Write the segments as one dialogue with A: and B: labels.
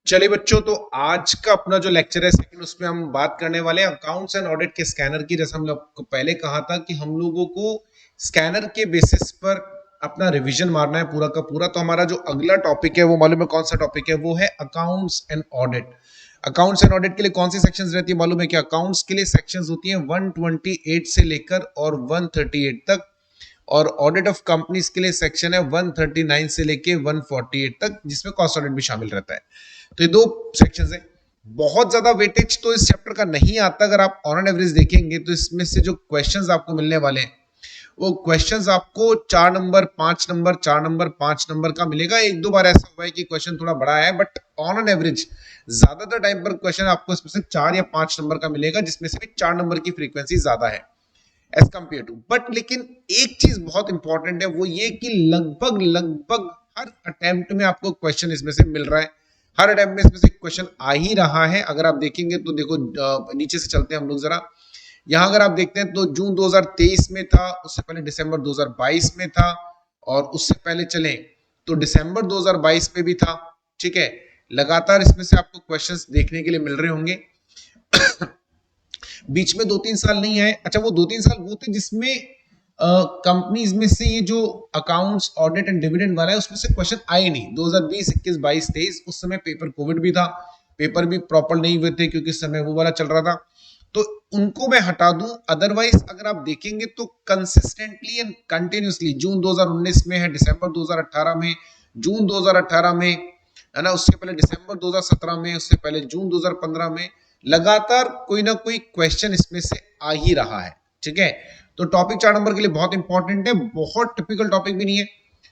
A: चलिए बच्चों, तो आज का अपना जो लेक्चर है सेकंड, उसमें हम बात करने वाले हैं अकाउंट्स एंड ऑडिट के स्कैनर की। जैसे हम लोग को पहले कहा था कि हम लोगों को स्कैनर के बेसिस पर अपना रिवीजन मारना है पूरा का पूरा। तो हमारा जो अगला टॉपिक है वो मालूम है कौन सा टॉपिक है? वो है accounts and audit. Accounts and audit के लिए कौन सी सेक्शंस रहती है मालूम है? कि अकाउंट्स के लिए सेक्शंस होती हैं 128 से लेकर और 138 तक, और ऑडिट ऑफ कंपनीज के लिए सेक्शन है 139 से लेके 148 तक, जिसमें कॉस्ट ऑडिट भी शामिल रहता है। तो ये दो सेक्शंस है। बहुत ज्यादा वेटेज तो इस चैप्टर का नहीं आता। अगर आप ऑन एन एवरेज देखेंगे तो इसमें से जो क्वेश्चंस आपको मिलने वाले हैं वो क्वेश्चंस आपको 4 नंबर 5 नंबर 4 नंबर 5 नंबर का मिलेगा। एक दो बार ऐसा हुआ है कि क्वेश्चन थोड़ा बड़ा है, बट ऑन एन एवरेज ज्यादातर टाइम पर क्वेश्चन आपको इसमें से 4 या 5 नंबर का मिलेगा, जिसमें से भी 4 नंबर की फ्रीक्वेंसी ज्यादा है एज कम्पेयर टू। बट लेकिन एक चीज बहुत इंपॉर्टेंट है, वो ये कि लगभग लगभग हर अटेम्प्ट में आपको क्वेश्चन इसमें से मिल रहा है। हर अटेम्प्ट में इसमें से क्वेश्चन आ ही रहा है। अगर आप देखेंगे तो देखो, नीचे से चलते हैं हम लोग जरा। यहाँ अगर आप देखते हैं तो जून 2023 में था, उससे पहले दिसंबर 2022 में था, और उससे पहले चले तो दिसंबर 2022 में भी था। ठीक है, लगातार इसमें से आपको क्वेश्चंस देखने के लिए मिल रहे होंगे। बीच में 2-3 साल नहीं आए। अच्छा, वो 2-3 साल वो थे जिसमें कंपनीज में से ये जो अकाउंट्स ऑडिट एंड डिविडेंड वाला है उसमें से क्वेश्चन आए नहीं। 2020 21 22 23 उस समय पेपर कोविड भी था, पेपर भी प्रॉपर नहीं हुए थे क्योंकि इस समय वो वाला चल रहा था, तो उनको मैं हटा दूं। अदरवाइज अगर आप देखेंगे तो कंसिस्टेंटली एंड कंटिन्यूसली जून 2019 में है, दिसंबर 2018 में, जून 2018 में है ना, उससे पहले दिसंबर 2017 में, उससे पहले जून 2015 में, लगातार कोई ना कोई क्वेश्चन इसमें से आ ही रहा है। ठीक है, तो टॉपिक 4 नंबर के लिए बहुत इंपॉर्टेंट है, बहुत टिपिकल टॉपिक भी नहीं है।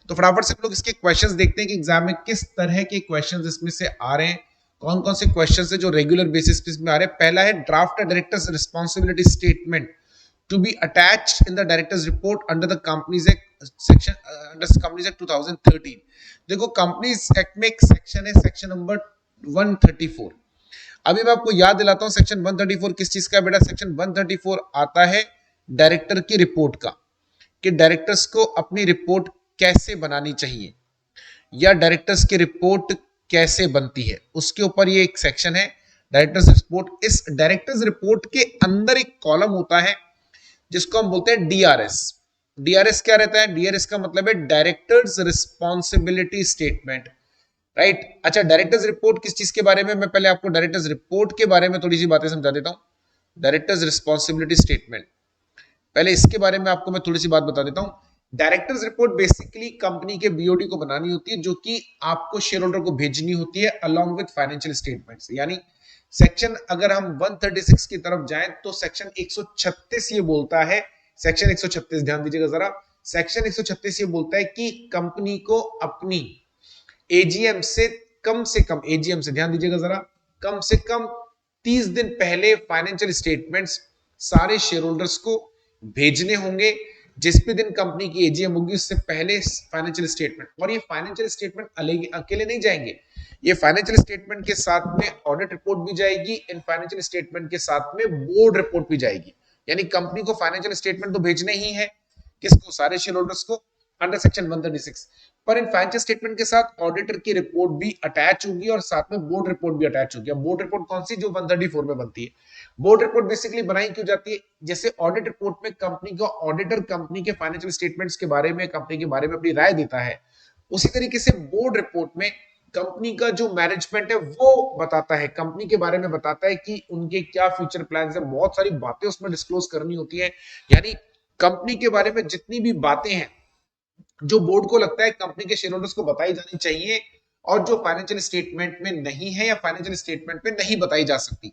A: तो फटाफट से हम लोग इसके क्वेश्चंस देखते हैं कि एग्जाम में किस तरह के क्वेश्चंस इसमें से आ रहे हैं, कौन कौन से क्वेश्चंस है जो रेगुलर बेसिस पे इसमें आ रहे हैं। पहला है draft directors responsibility statement to be attached in the directors report under the Companies Act section under Companies Act 2013। देखो, कंपनीज एक्ट में एक सेक्शन है, सेक्शन नंबर 134। अभी मैं आपको याद दिलाता हूं, सेक्शन 134 किस चीज का बेटा? सेक्शन 134 आता है डायरेक्टर की रिपोर्ट का, कि डायरेक्टर्स को अपनी रिपोर्ट कैसे बनानी चाहिए या डायरेक्टर्स की रिपोर्ट कैसे बनती है, उसके ऊपर ये एक सेक्शन है, डायरेक्टर्स रिपोर्ट। इस डायरेक्टर्स रिपोर्ट के अंदर एक कॉलम होता है जिसको हम बोलते हैं डीआरएस। डीआरएस क्या रहता है? डीआरएस का मतलब है डायरेक्टर्स रिस्पॉन्सिबिलिटी स्टेटमेंट, राइट। अच्छा, डायरेक्टर्स रिपोर्ट किस चीज के बारे में? मैं पहले आपको डायरेक्टर्स रिपोर्ट के बारे में थोड़ी सी बातें समझा देता हूं। डायरेक्टर्स रिस्पॉन्सिबिलिटी स्टेटमेंट, पहले इसके बारे में आपको मैं थोड़ी सी बात बता देता हूं। डायरेक्टर्स रिपोर्ट बेसिकली कंपनी के बीओडी को बनानी होती है, जो कि आपको शेयर होल्डर को भेजनी होती है अलोंग विद फाइनेंशियल स्टेटमेंट्स। यानी सेक्शन अगर हम 136 की तरफ जाएं तो सेक्शन 136 ये बोलता है, सेक्शन 136 ध्यान दीजिएगा जरा, सेक्शन 136 ये बोलता है कि कंपनी को अपनी एजीएम से कम, एजीएम से ध्यान दीजिएगा जरा, कम से कम 30 दिन पहले फाइनेंशियल स्टेटमेंट्स सारे शेयर होल्डर्स को भेजने होंगे। जिस भी दिन कंपनी की एजीएम होगी उससे पहले फाइनेंशियल स्टेटमेंट, और ये फाइनेंशियल स्टेटमेंट अकेले नहीं जाएंगे, ये फाइनेंशियल स्टेटमेंट के साथ में ऑडिट रिपोर्ट भी जाएगी, इन फाइनेंशियल स्टेटमेंट के साथ में बोर्ड रिपोर्ट भी जाएगी। यानी कंपनी को फाइनेंशियल स्टेटमेंट तो भेजने ही है, किसको? सारे शेयर होल्डर्स को, अंडर सेक्शन 136। पर इन फाइनेंशियल स्टेटमेंट के साथ ऑडिटर की रिपोर्ट भी अटैच होगी और साथ में बोर्ड रिपोर्ट भी अटैच होगी। अब बोर्ड रिपोर्ट कौन सी? जो 134 में बनती है। बोर्ड रिपोर्ट बेसिकली बनाई क्यों जाती है? जैसे ऑडिट रिपोर्ट में कंपनी का ऑडिटर कंपनी के फाइनेंशियल स्टेटमेंट्स के बारे में, कंपनी के बारे में अपनी राय देता है, उसी तरीके से बोर्ड रिपोर्ट में कंपनी का जो मैनेजमेंट है वो बताता है, कंपनी के बारे में बताता है कि उनके क्या फ्यूचर प्लान्स है। बहुत सारी बातें उसमें डिस्क्लोज करनी होती है। यानी कंपनी के बारे में जितनी भी बातें हैं जो बोर्ड को लगता है कंपनी के शेयर होल्डर्स को बताई जानी चाहिए, और जो फाइनेंशियल स्टेटमेंट में नहीं है या फाइनेंशियल स्टेटमेंट में नहीं बताई जा सकती,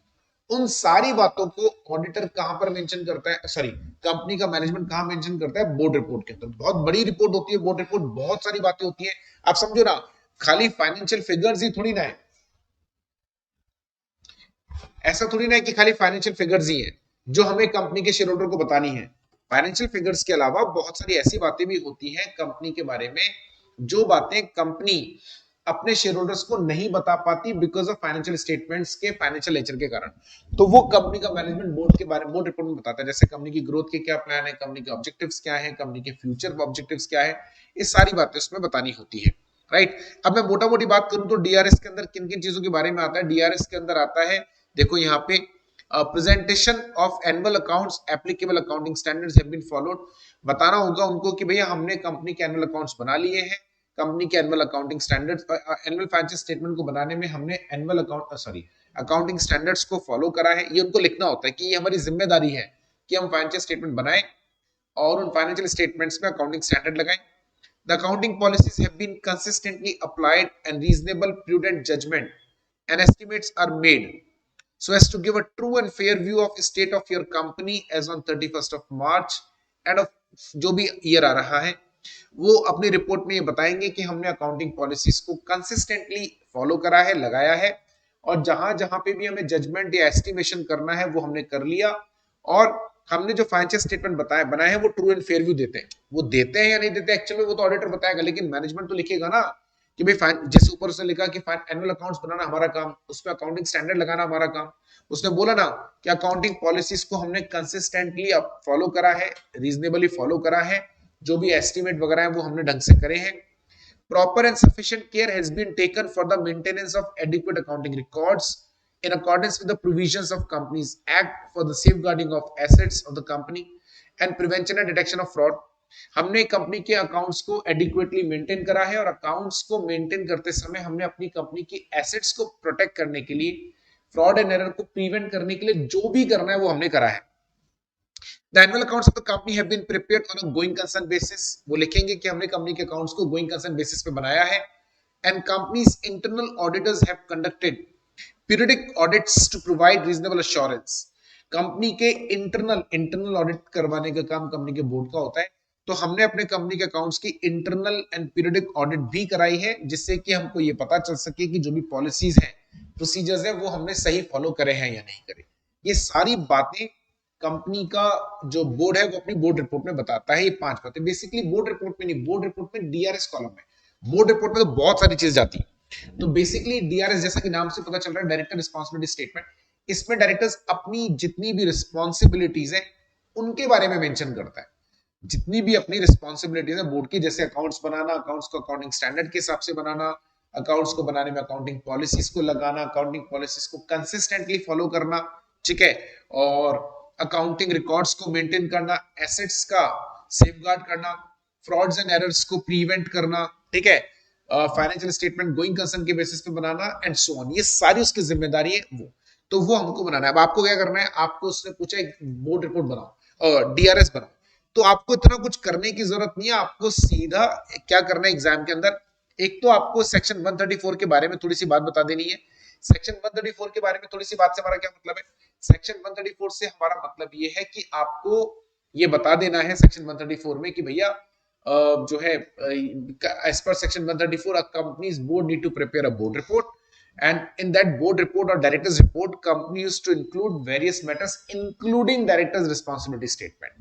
A: उन सारी बातों को ऑडिटर कहां पर मेंशन करता है, सॉरी, कंपनी का मैनेजमेंट कहां मेंशन करता है? बोर्ड रिपोर्ट के अंदर। बहुत बड़ी रिपोर्ट होती है बोर्ड रिपोर्ट, बहुत सारी बातें होती है। आप समझो ना, खाली फाइनेंशियल फिगर्स ही थोड़ी ना है, ऐसा थोड़ी ना है कि खाली फाइनेंशियल फिगर्स ही है जो हमें कंपनी के शेयर होल्डर को बतानी है। फाइनेंशियल फिगर्स के अलावा बहुत सारी ऐसी बातें भी होती हैं कंपनी के बारे में, जो बातें कंपनी अपने शेयर होल्डर्स को नहीं बता पाती बिकॉज ऑफ फाइनेंशियल स्टेटमेंट्स के फाइनेंशियल नेचर के कारण। तो वो कंपनी का मैनेजमेंट बोर्ड के बारे में, बोर्ड रिपोर्ट में बताता है, जैसे कंपनी की ग्रोथ के क्या प्लान है, कंपनी के ऑब्जेक्टिव्स क्या है, कंपनी के फ्यूचर ऑब्जेक्टिव्स क्या है, ये सारी बातें उसमें बतानी होती है। राइट। अब मैं मोटा मोटी बात करूं तो डीआरएस के अंदर किन किन चीजों के बारे में आता है। डीआरएस के अंदर आता है, देखो यहाँ पे presentation of annual accounts, applicable accounting standards have been followed. बताना होगा उनको कि भैया हमने कंपनी के एनुअल अकाउंट्स बना लिए हैं, कंपनी के annual accounting standards, annual financial statement को बनाने में हमने annual account sorry accounting standards को फॉलो करा है। ये उनको लिखना होता है कि ये हमारी जिम्मेदारी है कि हम फाइनेंशियल स्टेटमेंट बनाएं और उन फाइनेंशियल स्टेटमेंट्स में अकाउंटिंग स्टैंडर्ड लगाएं। The accounting policies have been consistently applied and reasonable prudent judgment and estimates are made so as to give a true and fair view of state of your company as on 31st of March and of जो भी year आ रहा है वो अपनी report में ये बताएंगे कि हमने अकाउंटिंग पॉलिसीज को कंसिस्टेंटली फॉलो करा है, लगाया है, और जहां जहां पे भी हमें जजमेंट या एस्टिमेशन करना है वो हमने कर लिया, और हमने जो फाइनेंशियल स्टेटमेंट बताए बनाए हैं वो ट्रू एंड फेयर व्यू देते हैं। वो देते हैं या नहीं देते एक्चुअल में वो तो ऑडिटर बताएगा, लेकिन मैनेजमेंट तो लिखेगा ना कि भाई जैसे ऊपर से लिखा कि एनुअल अकाउंट्स बनाना हमारा काम, उसमें अकाउंटिंग स्टैंडर्ड लगाना हमारा काम। उसने बोला ना कि अकाउंटिंग पॉलिसीज को हमने कंसिस्टेंटली फॉलो करा है, रीजनेबली फॉलो करा है, जो भी एस्टिमेट वगैरह है वो हमने ढंग से करे हैं। Proper and sufficient care has been taken for the maintenance of adequate accounting records in accordance with the provisions of Companies Act for the safeguarding of assets of the company and prevention and detection of fraud. हमने company के accounts को adequately maintain करा है, और accounts को maintain करते समय हमने अपनी कंपनी की एसेट्स को प्रोटेक्ट करने के लिए, फ्रॉड एंड एरर को प्रिवेंट करने के लिए जो भी करना है वो हमने करा है। The annual accounts of the company have been prepared on a going concern basis. वो लिखेंगे कि हमने कंपनी के अकाउंट्स को गोइंग कंसर्न बेसिस पे बनाया है। And company's internal auditors have conducted periodic audits to provide reasonable assurance. Company के इंटरनल ऑडिट करवाने का काम कंपनी के बोर्ड का होता है, तो हमने अपने कंपनी के अकाउंट्स की इंटरनल एंड पीरियडिक ऑडिट भी कराई है, जिससे कि हमको ये पता चल सके कि जो भी पॉलिसीज हैं, प्रोसीजर्स हैं, वो हमने सही फॉलो करे हैं या नहीं करे। ये सारी बातें कंपनी का जो बोर्ड है वो अपनी बोर्ड रिपोर्ट में बताता है। ये 5 बातें बेसिकली बोर्ड रिपोर्ट में नहीं, बोर्ड रिपोर्ट में डीआरएस कॉलम में, बोर्ड रिपोर्ट में तो बहुत सारी चीज जाती है। तो बेसिकली डीआरएस जैसा कि नाम से पता चल रहा है, डायरेक्टर रिस्पांसिबिलिटी स्टेटमेंट, इसमें डायरेक्टर्स अपनी जितनी भी रिस्पांसिबिलिटीज है उनके बारे में मेंशन करता है। जितनी भी अपनी रिस्पांसिबिलिटीज है बोर्ड की, जैसे अकाउंट्स बनाना, अकाउंट्स को अकाउंटिंग स्टैंडर्ड के हिसाब से बनाना, अकाउंट्स को बनाने में अकाउंटिंग पॉलिसीज को लगाना, अकाउंटिंग पॉलिसीज को कंसिस्टेंटली फॉलो करना, ठीक है, और अकाउंटिंग रिकॉर्ड्स को मेंटेन करना, एसेट्स का सेफगार्ड करना, फ्रॉड्स एंड एरर्स को प्रिवेंट करना, ठीक है, फाइनेंशियल स्टेटमेंट गोइंग कंसर्न के बेसिस पे बनाना एंड सो ऑन। ये सारी उसकी जिम्मेदारी है, वो हमको बनाना है। अब आपको क्या करना है, आपको उसने पूछा एक बोर्ड रिपोर्ट बनाओ, डीआरएस बनाओ, तो आपको इतना कुछ करने की जरूरत नहीं है। आपको सीधा क्या करना है एग्जाम के अंदर, एक तो आपको सेक्शन 134 के बारे में थोड़ी सी बात बता देनी है। सेक्शन 134 के बारे में थोड़ी सी बात से हमारा क्या मतलब है, सेक्शन 134 से हमारा मतलब ये है कि आपको ये बता देना है सेक्शन 134 में कि भैया जो है as per section 134 a company's board need to prepare a board report, and in that board report or director's report company used to include various matters including director's responsibility statement.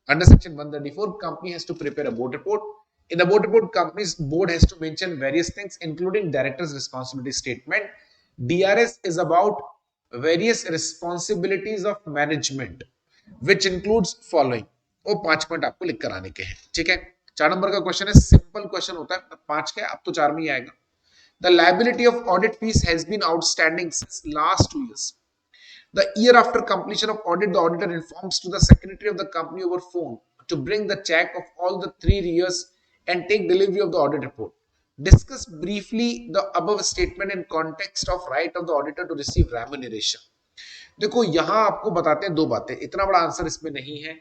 A: Under section 134 company has to prepare a board report. In the board report company's board has to mention various things including director's responsibility statement. DRS is about various responsibilities of management which includes following. वो 5 point आपको लिख कर आने के हैं, ठीक है। 4 number का क्वेश्चन है, सिंपल क्वेश्चन होता है, 5 का अब तो 4 में ही आएगा। The liability of audit fees has been outstanding since last 2 years. The year after completion of audit, the auditor informs to the secretary of the company over phone to bring the check of all the 3 years and take delivery of the audit report. Discuss briefly the above statement in context of right of the auditor to receive remuneration. देखो यहां आपको बताते हैं 2 बातें, इतना बड़ा answer इसमें नहीं है।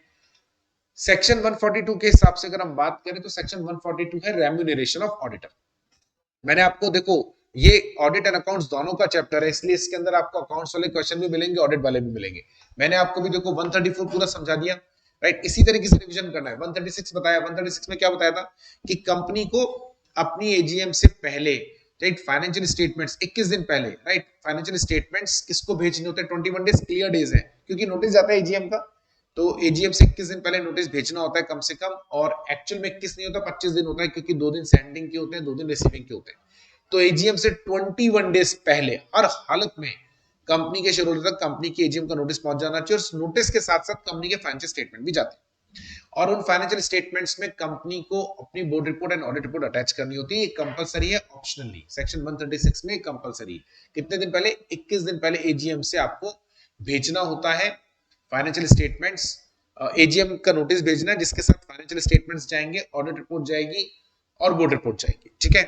A: सेक्शन 142 के हिसाब से अगर हम बात करें तो सेक्शन 142 है रेम्यूनरेशन ऑफ ऑडिटर। मैंने आपको देखो ये ऑडिट एंड अकाउंट्स दोनों का चैप्टर है, इसलिए इसके अंदर आपको अकाउंट्स वाले क्वेश्चन भी मिलेंगे, ऑडिट वाले भी मिलेंगे। मैंने आपको भी देखो 134 पूरा समझा दिया, राइट। इसी तरीके से रिवीजन करना है। 136 बताया, 136 में क्या बताया था कि कंपनी को अपनी एजीएम से पहले, राइट, फाइनेंशियल स्टेटमेंट्स 21 दिन पहले, राइट, फाइनेंशियल स्टेटमेंट्स किसको भेजने होते हैं, 21 डेज क्लियर डेज है, क्योंकि नोटिस जाता है एजीएम का, तो एजीएम से 21 दिन पहले नोटिस भेजना होता है कम से कम, और एक्चुअल में 21 नहीं होता 25 दिन होता है, क्योंकि 2 दिन सेंडिंग के होते हैं, 2 दिन रिसीविंग के होते हैं। तो एजीएम से 21 डेज पहले हर हालत में कंपनी के शेयर होल्डर तक कंपनी की एजीएम का नोटिस पहुंच जाना चाहिए, और नोटिस के साथ साथ कंपनी के फाइनेंशियल स्टेटमेंट भी जाते हैं। और उन फाइनेंशियल स्टेटमेंट्स में कंपनी को अपनी board report and audit report attach करनी होती है। ये कंपलसरी है, ऑप्शनल नहीं। सेक्शन 136 में कंपलसरी। कितने दिन पहले? 21 दिन पहले एजीएम से आपको भेजना होता है फाइनेंशियल स्टेटमेंट्स। एजीएम का नोटिस भेजना है जिसके साथ फाइनेंशियल स्टेटमेंट्स जाएंगे, ऑडिट रिपोर्ट जाएगी और बोर्ड रिपोर्ट जाएगी। ठीक है।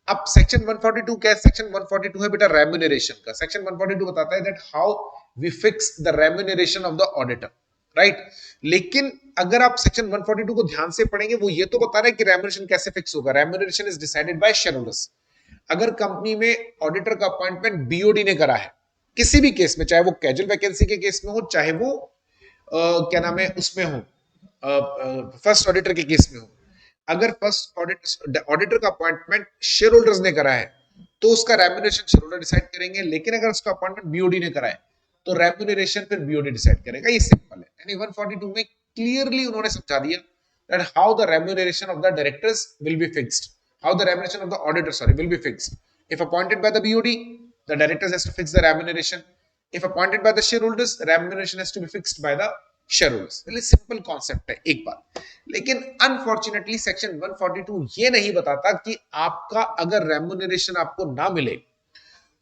A: अब सेक्शन 142 क्या है? सेक्शन 142 है बेटा रेम्यूनरेशन का। सेक्शन 142 बताता है that how we fix the remuneration of the auditor, right. लेकिन अगर आप सेक्शन 142 को ध्यान से पढ़ेंगे, वो ये तो बता रहा है कि रेम्यूनरेशन कैसे फिक्स होगा। Remuneration is decided by share holders. अगर कंपनी में ऑडिटर का अपॉइंटमेंट बीओडी ने करा है किसी भी केस में, चाहे वो कैजुअल वैकेंसी के केस में हो, चाहे वो क्या नाम है उसमें हो, फर्स्ट ऑडिटर के केस में हो, अगर फर्स्ट ऑडिटर का अपॉइंटमेंट शेयर होल्डर्स ने करा है तो उसका रेम्यूनरेशन शेयर होल्डर डिसाइड करेंगे। लेकिन अगर उसका अपॉइंटमेंट बीओडी ने करा है तो रेम्यूनरेशन फिर बीओडी डिसाइड करेगा। ये सिंपल है। यानी 142 में क्लियरली उन्होंने समझा दिया that how the remuneration of the directors will be fixed, how the remuneration of the auditor will be fixed. If appointed by the BOD, the directors has to fix the remuneration. If appointed by the shareholders, remuneration has to be fixed by the shareholders. really simple concept है एक बार। लेकिन unfortunately section 142 ये नहीं बताता कि आपका अगर remuneration आपको ना मिले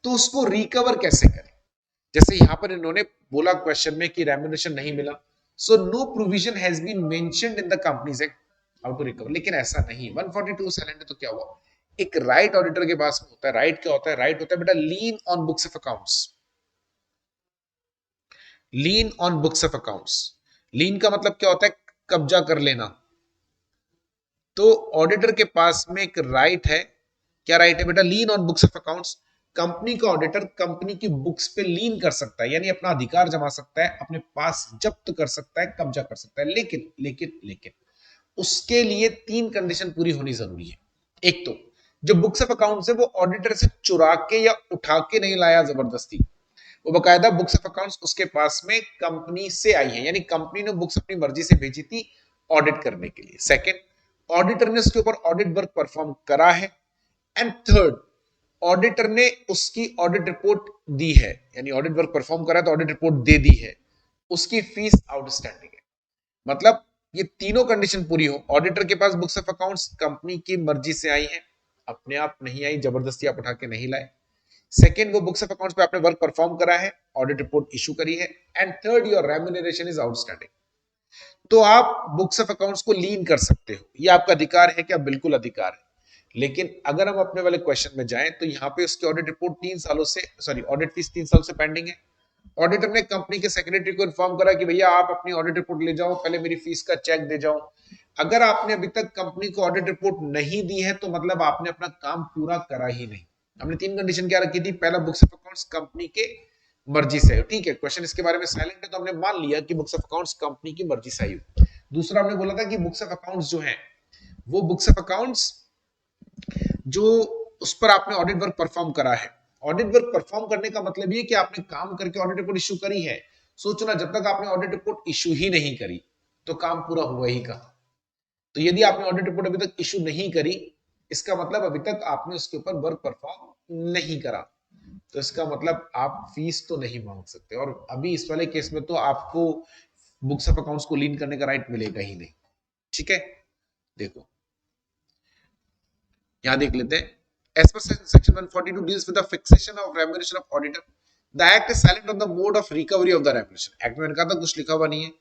A: तो उसको रिकवर कैसे करें। जैसे यहां पर इन्होंने बोला क्वेश्चन में कि रेम्यूनरेशन नहीं मिला, so no provision has been mentioned in the Companies Act how to recover. लेकिन ऐसा नहीं, 142 साइलेंट है तो क्या हुआ? एक राइट ऑडिटर के पास में होता है। राइट क्या होता है? राइट होता है बेटा lien on books of accounts. Lien on books of accounts, lien का मतलब क्या होता है? कब्जा कर लेना। तो ऑडिटर के पास में एक राइट है। क्या राइट है बेटा? Lien on books of accounts. Company का ऑडिटर कंपनी की बुक्स पे लीन कर सकता है, यानी अपना अधिकार जमा सकता है, अपने पास जब्त कर सकता है, कब्जा कर सकता है। लेकिन लेकिन लेकिन उसके लिए 3 कंडीशन पूरी होनी जरूरी है। एक तो जो बुक्स ऑफ अकाउंट्स है वो ऑडिटर से चुरा के या उठा के नहीं लाया जबरदस्ती, वो बकायदा बुक्स ऑफ अकाउंट्स उसके पास में कंपनी से आई है, यानी कंपनी ने बुक्स अपनी मर्जी से भेजी थी ऑडिट करने के लिए। सेकंड, ऑडिटर ने उसके ऊपर ऑडिट वर्क परफॉर्म करा है। एंड थर्ड, ऑडिटर ने उसकी ऑडिट रिपोर्ट दी है, यानी ऑडिट वर्क परफॉर्म करा तो ऑडिट रिपोर्ट दे दी है, उसकी फीस आउटस्टैंडिंग है। मतलब ये तीनों कंडीशन पूरी हो, ऑडिटर के पास बुक्स ऑफ अकाउंट्स कंपनी की मर्जी से आई है, अपने आप नहीं आई, जबरदस्ती आप उठा के नहीं लाए। सेकंड, वो बुक्स ऑफ अकाउंट्स पे आपने वर्क परफॉर्म करा है, ऑडिट रिपोर्ट इशू करी है। And third, your remuneration is outstanding. तो आप बुक्स ऑफ अकाउंट्स को लीन कर सकते हो, ये आपका अधिकार है क्या? बिल्कुल अधिकार है। लेकिन अगर हम अपने वाले क्वेश्चन में जाएं तो यहाँ पे उसकी ऑडिट रिपोर्ट 3 सालों से, सॉरी ऑडिट फीस 3 साल से पेंडिंग है। ऑडिटर ने कंपनी के सेक्रेटरी को इन्फॉर्म करा कि भैया आप अपनी ऑडिट रिपोर्ट ले जाओ, पहले मेरी फीस का चेक दे जाओ। अगर आपने अभी तक कंपनी को ऑडिट रिपोर्ट नहीं दी है तो मतलब आपने अपना काम पूरा करा ही नहीं। हमने 3 कंडीशन क्या रखी थी? पहला, बुक्स ऑफ अकाउंट्स कंपनी के मर्जी से, ठीक है, क्वेश्चन इसके बारे में साइलेंट है तो हमने मान लिया कि बुक्स ऑफ अकाउंट्स कंपनी की मर्जी से आई। दूसरा, हमने बोला था कि बुक्स ऑफ अकाउंट्स जो है वो बुक्स ऑफ अकाउंट्स जो उस पर आपने ऑडिट वर्क परफॉर्म करा है। ऑडिट वर्क परफॉर्म करने का मतलब ये कि आपने काम करके ऑडिट रिपोर्ट इशू करी है। सोचो ना, जब तक आपने ऑडिट रिपोर्ट इशू ही नहीं करी तो काम पूरा हुआ ही कहां। तो यदि आपने ऑडिट रिपोर्ट अभी तक इशू नहीं करी, इसका मतलब अभी तक आपने उसके ऊपर वर्क परफॉर्म नहीं करा, तो इसका मतलब आप फीस तो नहीं मांग सकते। और अभी इस वाले केस में तो आपको बुक्स ऑफ अकाउंट्स को लीन करने का राइट मिलेगा ही नहीं। ठीक है, देखो यहां देख लेते हैं। As per section 142 deals with the fixation of remuneration of auditor. The act is silent on the mode of recovery of the remuneration. Act में मैंने कहा था कुछ लिखा हुआ नहीं है।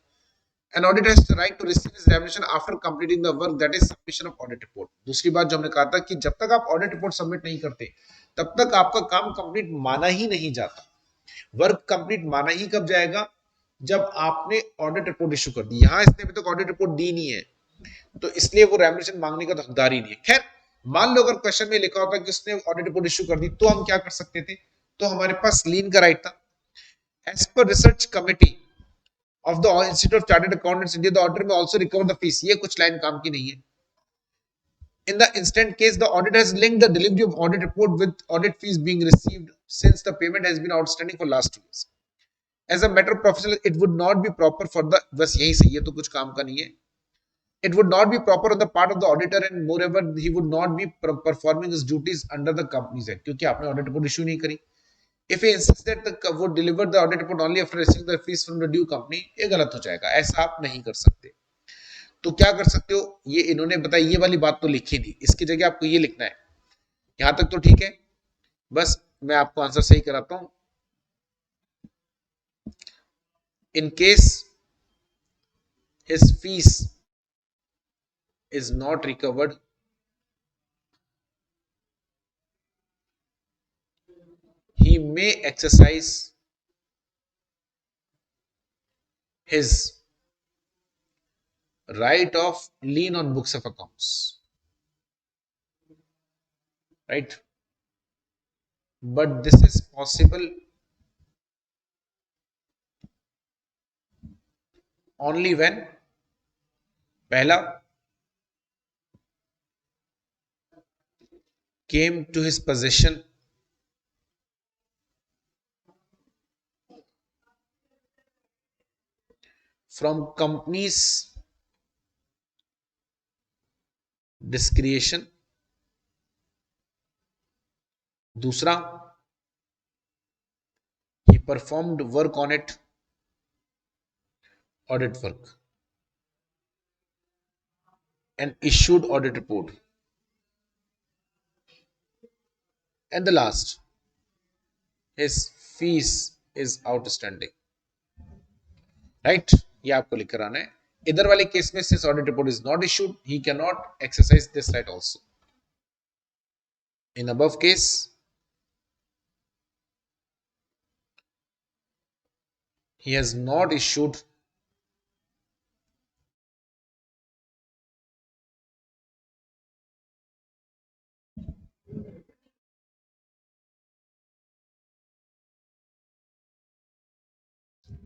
A: An auditor has the right to receive his remuneration after completing the work, that is submission of audit report. दूसरी बात जो हमने कहा था कि जब तक आप ऑडिट रिपोर्ट सबमिट नहीं करते तब तक आपका काम कंप्लीट माना ही नहीं जाता। वर्क कंप्लीट माना ही कब जाएगा? जब आपने ऑडिट रिपोर्ट इशू कर दी। यहां इसने अभी तक ऑडिट रिपोर्ट दी नहीं है तो इसलिए वो रेमुनरेशन मांगने का तो हकदार ही नहीं है। खैर, मान लो अगर क्वेश्चन में लिखा होता कि उसने ऑडिट रिपोर्ट इशू कर दी तो हम क्या कर सकते थे? तो हमारे पास लीन का राइट था। As per research committee of the Institute of Chartered Accountants India, the auditor may also recover the fees. ये कुछ लाइन काम की नहीं है। In the instant case, the auditor has linked the delivery of audit report with audit fees being received since the payment has been outstanding for last 2 years. As a matter of professional, it would not be proper for the, बस यही सही है, तो कुछ काम का नहीं है। It would not be proper on the part of the auditor and moreover he would not be performing his duties under the Companies Act, क्योंकि आपने ऑडिट रिपोर्ट इशू नहीं करी। If he insists that the would deliver the audit report only after receiving the fees from the due company, ये गलत हो जाएगा, ऐसा आप नहीं कर सकते। तो क्या कर सकते हो, ये इन्होंने बताया, ये वाली बात तो लिखी नहीं, इसकी जगह आपको ये लिखना है। यहां तक तो ठीक है, बस मैं आपको आंसर सही कराता हूं। In case his fees is not recovered, he may exercise his right of lien on books of accounts, right? But this is possible only when पहला came to his possession from company's discretion, दूसरा he performed work on it, audit work, and issued audit report, and the last, his fees is outstanding, right? ये आपको लिख कर आना है। इधर वाले केस में since audit report is not issued, he cannot exercise this right also. In above case, he has not issued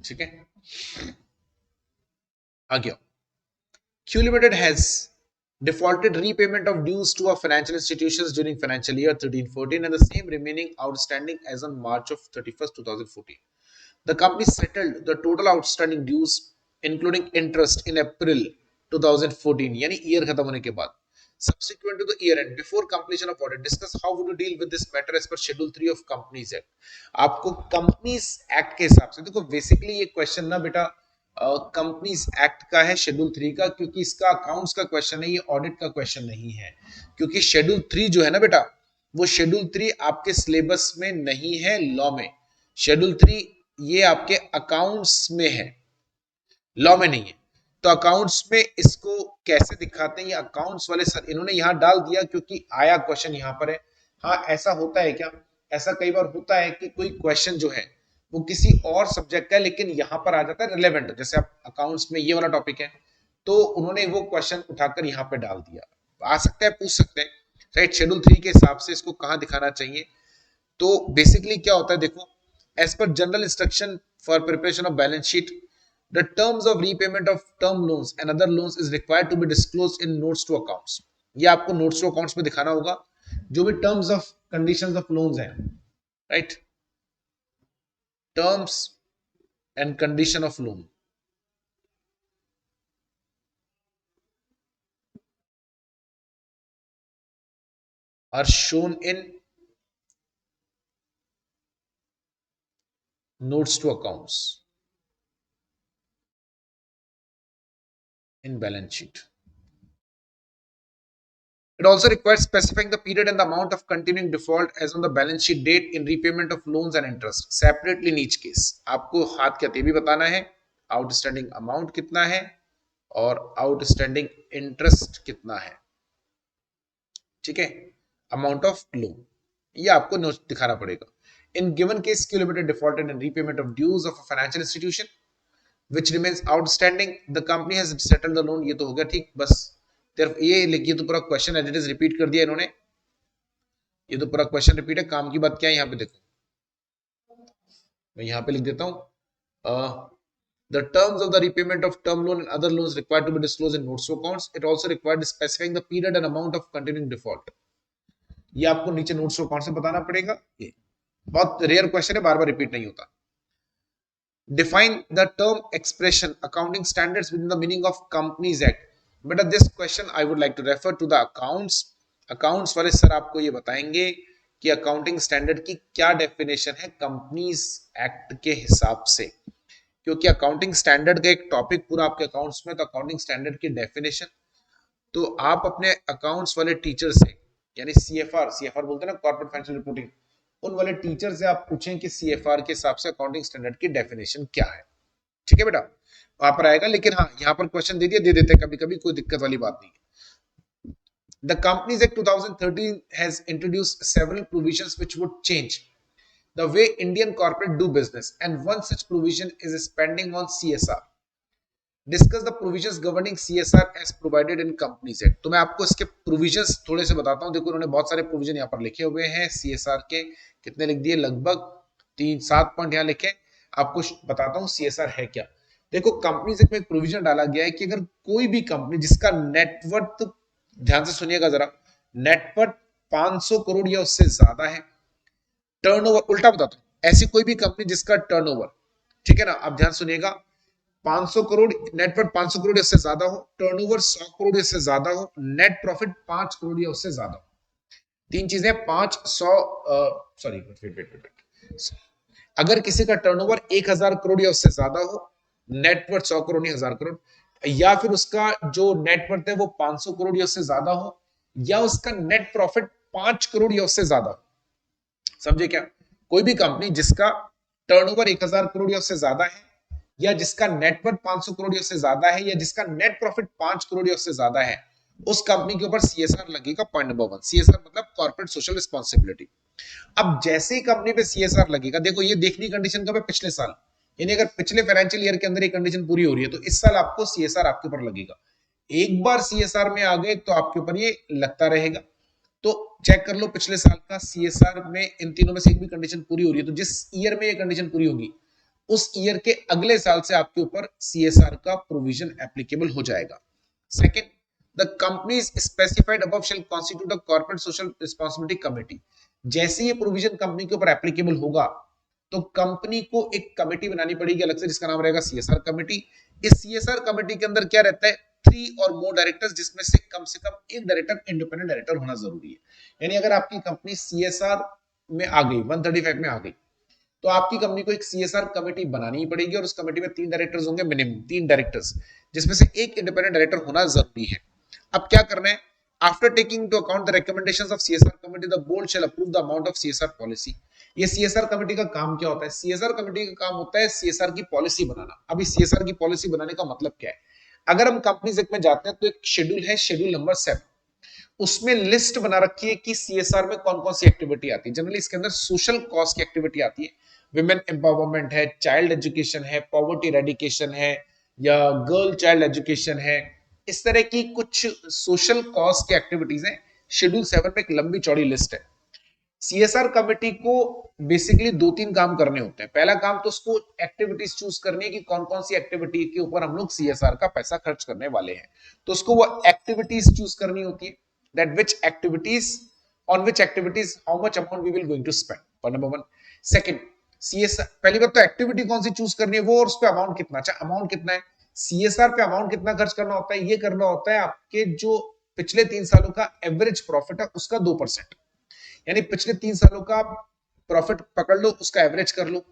A: ठीक है, आ गया। Q Limited has defaulted repayment of dues to our financial institutions during financial year 13-14 and the same remaining outstanding as on March of 31st 2014. The company settled the total outstanding dues including interest in April 2014 यानी year खत्म होने के बाद। Subsequent to the year end, before completion of audit, discuss how would you deal with this matter as per Schedule 3 of Companies Act. आपको Companies Act के हिसाब से देखो, बेसिकली ये क्वेश्चन ना बेटा कंपनीज एक्ट का है, शेड्यूल 3 का, क्योंकि इसका अकाउंट्स का क्वेश्चन है, ये ऑडिट का क्वेश्चन नहीं है। क्योंकि शेड्यूल 3 जो है ना बेटा, वो शेड्यूल 3 आपके सिलेबस में नहीं है लॉ में। शेड्यूल 3 ये आपके अकाउंट्स में है, लॉ में नहीं है। तो अकाउंट्स में इसको कैसे दिखाते हैं, ये अकाउंट्स वाले सर इन्होंने यहां डाल दिया क्योंकि आया क्वेश्चन यहां पर है। हाँ, ऐसा होता है क्या, ऐसा कई बार होता है कि कोई क्वेश्चन जो है वो किसी और सब्जेक्ट का है लेकिन यहां पर आ जाता है रिलेवेंट, जैसे आप अकाउंट्स में ये वाला टॉपिक है तो उन्होंने वो क्वेश्चन उठाकर यहां पे डाल दिया। आ सकता है, पूछ सकते हैं, राइट? शेड्यूल 3 के हिसाब से इसको कहां दिखाना चाहिए। तो बेसिकली क्या होता है देखो, as per general instruction for preparation of balance sheet, the terms of repayment of term loans and other loans is required to be disclosed in notes to accounts. ये आपको notes to accounts में दिखाना होगा जो भी terms of conditions of loans हैं, right? Terms and condition of loan are shown in notes to accounts in balance sheet. It also requires specifying the period and the amount of continuing default as on the balance sheet date in repayment of loans and interest separately in each case. आपको हाथ क्या भी बताना है, outstanding amount कितना है और outstanding interest कितना है, ठीक है, अमाउंट ऑफ लोन, ये आपको नोट दिखाना पड़ेगा। In given case Q Limited defaulted in repayment of dues of a financial institution which remains outstanding, the company has settled the loan। ये तो हो गया ठीक, बस ये लिखिए, तो पूरा question as it is repeat कर दिया इन्होंने, ये तो पूरा क्वेश्चन रिपीट है। काम की बात क्या है यहाँ पे देखो, मैं यहाँ पे लिख देता हूँ, the terms of the repayment of term loan and other loans required to be disclosed in notes to accounts. It also required specifying the period and amount of continuing default. ये आपको नीचे नोट्स टू अकाउंट से बताना पड़ेगा। ये बहुत rare question है, बार बार repeat नहीं होता। Define the term expression accounting standards within the meaning of Companies Act. बेटा this question I would like to refer to the accounts. Accounts वाले सर आपको ये बताएंगे कि अकाउंटिंग स्टैंडर्ड की क्या डेफिनेशन है कंपनीज एक्ट के हिसाब से। क्योंकि अकाउंटिंग स्टैंडर्ड का एक टॉपिक पूरा आपके अकाउंट्स में, तो अकाउंटिंग स्टैंडर्ड की डेफिनेशन, तो आप अपने अकाउंट्स वाले टीचर से, यानी सीएफआर, सीएफआर बोलते हैं ना, कॉर्पोरेट फाइनेंशियल रिपोर्टिंग, उन वाले टीचर से आप पूछें कि सीएफआर के हिसाब से अकाउंटिंग स्टैंडर्ड की डेफिनेशन क्या है। ठीक है बेटा, वहां पर आएगा। लेकिन हाँ, यहाँ पर क्वेश्चन दे दिया, दे देते कभी कभी, कोई दिक्कत वाली बात नहीं है। The Companies Act 2013 has introduced several provisions which would change the way Indian corporate do business, and one such provision is spending on CSR. Discuss the provisions governing CSR as provided in Companies Act. तो मैं आपको इसके provisions थोड़े से बताता हूँ। देखो, उन्होंने बहुत सारे प्रोविजन यहाँ पर लिखे हुए हैं CSR के, कितने लिख दिए, लगभग 3-7 पॉइंट यहाँ लिखे। आपको बताता हूँ CSR है क्या। देखो, कंपनीज एक्ट में एक प्रोविजन डाला गया है कि अगर कोई भी कंपनी जिसका नेटवर्थ, ध्यान से सुनिएगा जरा, नेटवर्थ 500 करोड़ या उससे ज्यादा है, टर्नओवर, उल्टा बताता हूं, ऐसी कोई भी कंपनी जिसका टर्नओवर, ठीक है ना, आप ध्यान सुनिएगा, 500 करोड़, नेटवर्थ 500 करोड़ या उससे ज्यादा हो, टर्नओवर 100 करोड़ या उससे ज्यादा हो, नेट प्रॉफिट 5 करोड़ या उससे ज्यादा हो। तीन चीजें, 500, sorry wait wait wait wait, अगर किसी का टर्नओवर 1000 करोड़ या उससे ज्यादा हो, नेटवर्थ 100 करोड़ या 1000 करोड़, या फिर उसका जो नेटवर्थ है वो 500 करोड़ या उससे ज्यादा हो, या उसका नेट प्रॉफिट 5 करोड़ या उससे ज्यादा हो। समझे क्या? कोई भी कंपनी जिसका टर्नओवर 1000 करोड़ या उससे ज्यादा है, या जिसका नेटवर्थ 500 करोड़ या उससे ज्यादा है, या जिसका नेट प्रॉफिट 5 करोड़ या उससे ज्यादा है, उस कंपनी के ऊपर सीएसआर लगेगा। पॉइंट नंबर 1, सीएसआर मतलब कॉर्पोरेट सोशल रिस्पांसिबिलिटी। अब जैसे ही कंपनी पे सीएसआर लगेगा, देखो ये देखनी कंडीशन कब है, पिछले साल, यानी अगर पिछले फाइनेंशियल ईयर के अंदर ये कंडीशन पूरी हो रही है तो इस साल आपको सीएसआर आपके ऊपर लगेगा। एक बार सीएसआर में आ गए तो आपके ऊपर ये लगता रहेगा। तो चेक कर लो पिछले साल का सीएसआर में, इन तीनों में से एक भी कंडीशन पूरी हो रही है तो जिस ईयर में ये कंडीशन पूरी होगी उस ईयर के अगले साल से आपके ऊपर सीएसआर का प्रोविजन एप्लीकेबल हो जाएगा। Second, the companies specified above shall constitute a corporate social responsibility committee. जैसे ये प्रोविजन कंपनी के ऊपर एप्लीकेबल होगा तो कंपनी को एक कमेटी बनानी पड़ेगी अलग से, जिसका नाम रहेगा सीएसआर कमेटी। इस सीएसआर कमेटी के अंदर क्या रहता है, 3 और मोर डायरेक्टर्स, जिसमें से कम एक डायरेक्टर इंडिपेंडेंट डायरेक्टर होना जरूरी है। यानी अगर आपकी कंपनी सीएसआर में आ गई, 135 में आ गई, तो आपकी कंपनी को एक सीएसआर कमेटी बनानी ही पड़ेगी, और उस कमेटी में 3 डायरेक्टर्स होंगे, मिनिमम 3 डायरेक्टर्स, जिसमें से एक इंडिपेंडेंट डायरेक्टर होना जरूरी है। अब क्या करना है, after taking to account the recommendations of CSR committee, the board shall approve the amount of CSR policy. ये सीएसआर कमेटी का काम क्या होता है, सीएसआर कमेटी का काम होता है सीएसआर की पॉलिसी बनाना। अब इस सीएसआर की पॉलिसी बनाने का मतलब क्या है, अगर हम कंपनीज एक्ट में जाते हैं तो एक शेड्यूल है, शेड्यूल नंबर 7, उसमें लिस्ट बना रखी है कि सीएसआर में कौन कौन सी एक्टिविटी आती है। जनरली इसके अंदर सोशल कॉज की एक्टिविटी आती है, विमेन एम्पावरमेंट है, चाइल्ड एजुकेशन है, पॉवर्टी रेडिकेशन है, या गर्ल चाइल्ड एजुकेशन है, इस तरह की कुछ सोशल कॉज की एक्टिविटीज है। शेड्यूल 7 में एक लंबी चौड़ी लिस्ट है। सीएसआर कमेटी को बेसिकली 2-3 काम करने होते हैं। पहला काम तो उसको एक्टिविटीज चूज करनी है कि कौन कौन सी एक्टिविटी के ऊपर हम लोग सीएसआर का पैसा खर्च करने वाले हैं, तो उसको वो एक्टिविटीज चूज करनी होती है, that which activities, on which activities how much amount we will going to spend, point number 1। Second, CSR, पहली बात तो एक्टिविटी कौन सी चूज करनी है वो, और उस पे अमाउंट कितना, अच्छा अमाउंट कितना है, सीएसआर पे अमाउंट कितना खर्च करना होता है, ये करना होता है आपके जो पिछले 3 सालों का एवरेज प्रॉफिट है उसका 2%, यानी पिछले 3 सालों का प्रॉफिट पकड़ लो, उसका एवरेज कर लो,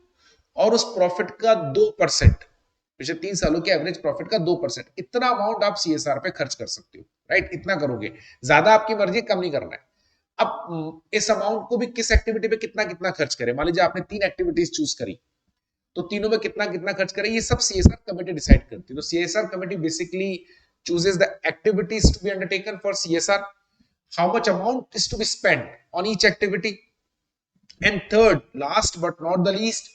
A: और उस प्रॉफिट का 2%, पिछले 3 सालों के एवरेज प्रॉफिट का 2%, इतना अमाउंट आप सीएसआर पे खर्च कर सकते हो, राइट, इतना करोगे, ज्यादा आपकी मर्जी, कम नहीं करना है। अब इस अमाउंट को भी किस एक्टिविटी पे कितना कितना खर्च करें, मान लीजिए आपने 3 एक्टिविटीज चूज करी, तो तीनों में कितना कितना खर्च करें, ये सब सीएसआर कमेटी डिसाइड करती है। तो CSR committee basically chooses the activities to be undertaken for CSR, how much amount is to be spent on each activity, and third, last but not the least,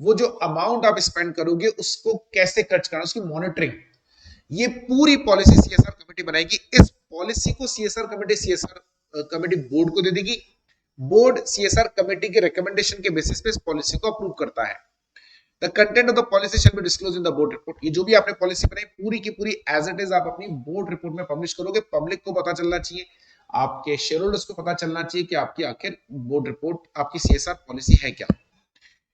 A: वो जो amount आप spend करोगे उसको कैसे खर्च करना, उसकी मॉनिटरिंग, ये पूरी पॉलिसी सीएसआर कमेटी बनाएगी। इस पॉलिसी को सीएसआर कमेटी बोर्ड को दे देगी, बोर्ड सीएसआर कमेटी के रिकमेंडेशन के बेसिस पे इस पॉलिसी को अप्रूव करता है। The content of the policy shall be disclose in the board report. ये जो भी आपने पॉलिसी बनाई पूरी की पूरी एज इट इज आप अपनी बोर्ड रिपोर्ट में पब्लिश करोगे, पब्लिक को पता चलना चाहिए, आपके शेयर होल्डर्स को पता चलना चाहिए कि आपकी आखिर बोर्ड रिपोर्ट, आपकी सीएसआर पॉलिसी है क्या।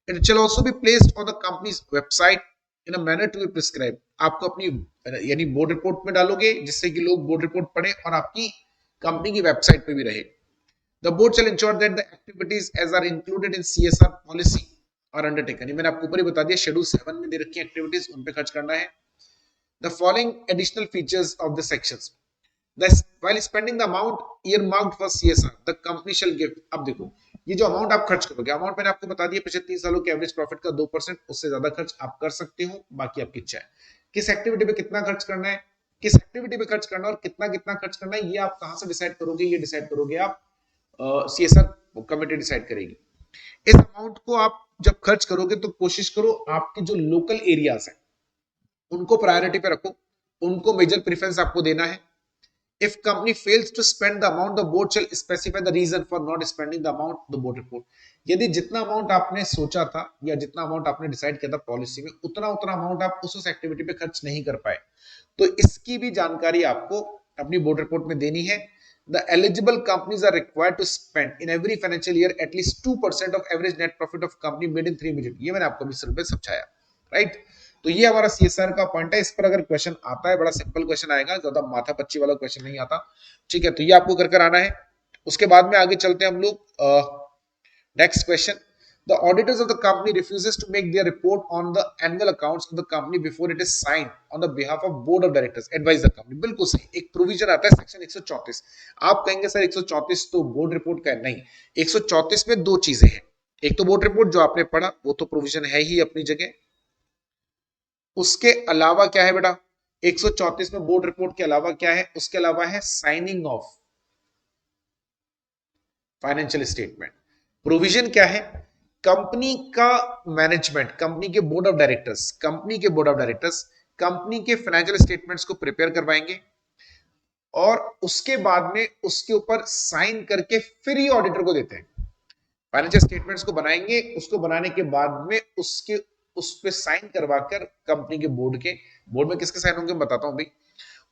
A: It shall also be placed on the company's website in a manner to be prescribe. आपको अपनी यानी बोर्ड रिपोर्ट में डालोगे जिससे कि लोग बोर्ड रिपोर्ट पढ़े और आपकी कंपनी की वेबसाइट पे भी रहे। The board shall ensure that the activities as are included in CSR policy are undertaken, ये मैंने आपको ऊपर ही बता दिया, शेड्यूल 7 में दे रखी एक्टिविटीज उन पे खर्च करना है। The following additional features of the sections, while spending the amount earmarked for CSR the company shall give। अब देखो ये जो अमाउंट आप खर्च करोगे, अमाउंट मैंने आपको बता दिया पिछले 3 सालों के एवरेज प्रॉफिट का 2%, उससे ज्यादा खर्च आप कर सकते हो, बाकी आपकी इच्छा है। किस एक्टिविटी पे कितना खर्च करना है, किस एक्टिविटी पे खर्च करना है और कितना कितना खर्च करना है, ये आप कहां से डिसाइड करोगे, ये डिसाइड करोगे आप CSR कमेटी डिसाइड करेगी। इस अमाउंट को आप जब खर्च करोगे तो कोशिश करो आपके जो लोकल एरियाज है उनको प्रायोरिटी पे रखो, उनको मेजर प्रेफरेंस आपको देना है। If company fails to spend the amount, the board shall specify the reason for not spending the amount, the board report। यदि जितना अमाउंट आपने सोचा था या जितना अमाउंट आपने डिसाइड किया था पॉलिसी में, उतना अमाउंट आप उस एक्टिविटी पे खर्च नहीं कर पाए, तो इसकी भी जानकारी आपको अपनी बोर्ड रिपोर्ट में देनी है। The eligible companies are required to spend in every financial year at least 2% of average net profit of company made in 3 immediate। ये मैंने आपको अभी स्लाइड पे समझाया, राइट। तो ये हमारा CSR का पॉइंट है। इस पर अगर क्वेश्चन आता है, बड़ा सिंपल क्वेश्चन आएगा, ज्यादा माथा पच्ची वाला क्वेश्चन नहीं आता, ठीक है। तो ये आपको कर आना है। उसके बाद में आगे चलते हैं हम लोग next question. The auditors of the company refuses to make their report on the annual accounts of the company before it is signed on the behalf of board of directors advise the company। बिल्कुल सही, एक provision आता है section 134। आप कहेंगे sir 134 तो board report का है, नहीं, 134 में दो चीजें हैं। एक तो बोर्ड रिपोर्ट जो आपने पढ़ा, वो तो प्रोविजन है ही अपनी जगह, उसके अलावा क्या है बेटा 134 में बोर्ड रिपोर्ट के अलावा क्या है, उसके अलावा है signing off financial statement. Provision क्या है, कंपनी का मैनेजमेंट, कंपनी के बोर्ड ऑफ डायरेक्टर्स, कंपनी के फाइनेंशियल स्टेटमेंट्स को प्रिपेयर करवाएंगे और उसके बाद में उसके ऊपर साइन करके फिर ही ऑडिटर को देते हैं। फाइनेंशियल स्टेटमेंट्स को बनाएंगे, उसको बनाने के बाद में उसके उस पे साइन करवाकर कंपनी के बोर्ड में किसके साइन होंगे बताता हूं भाई,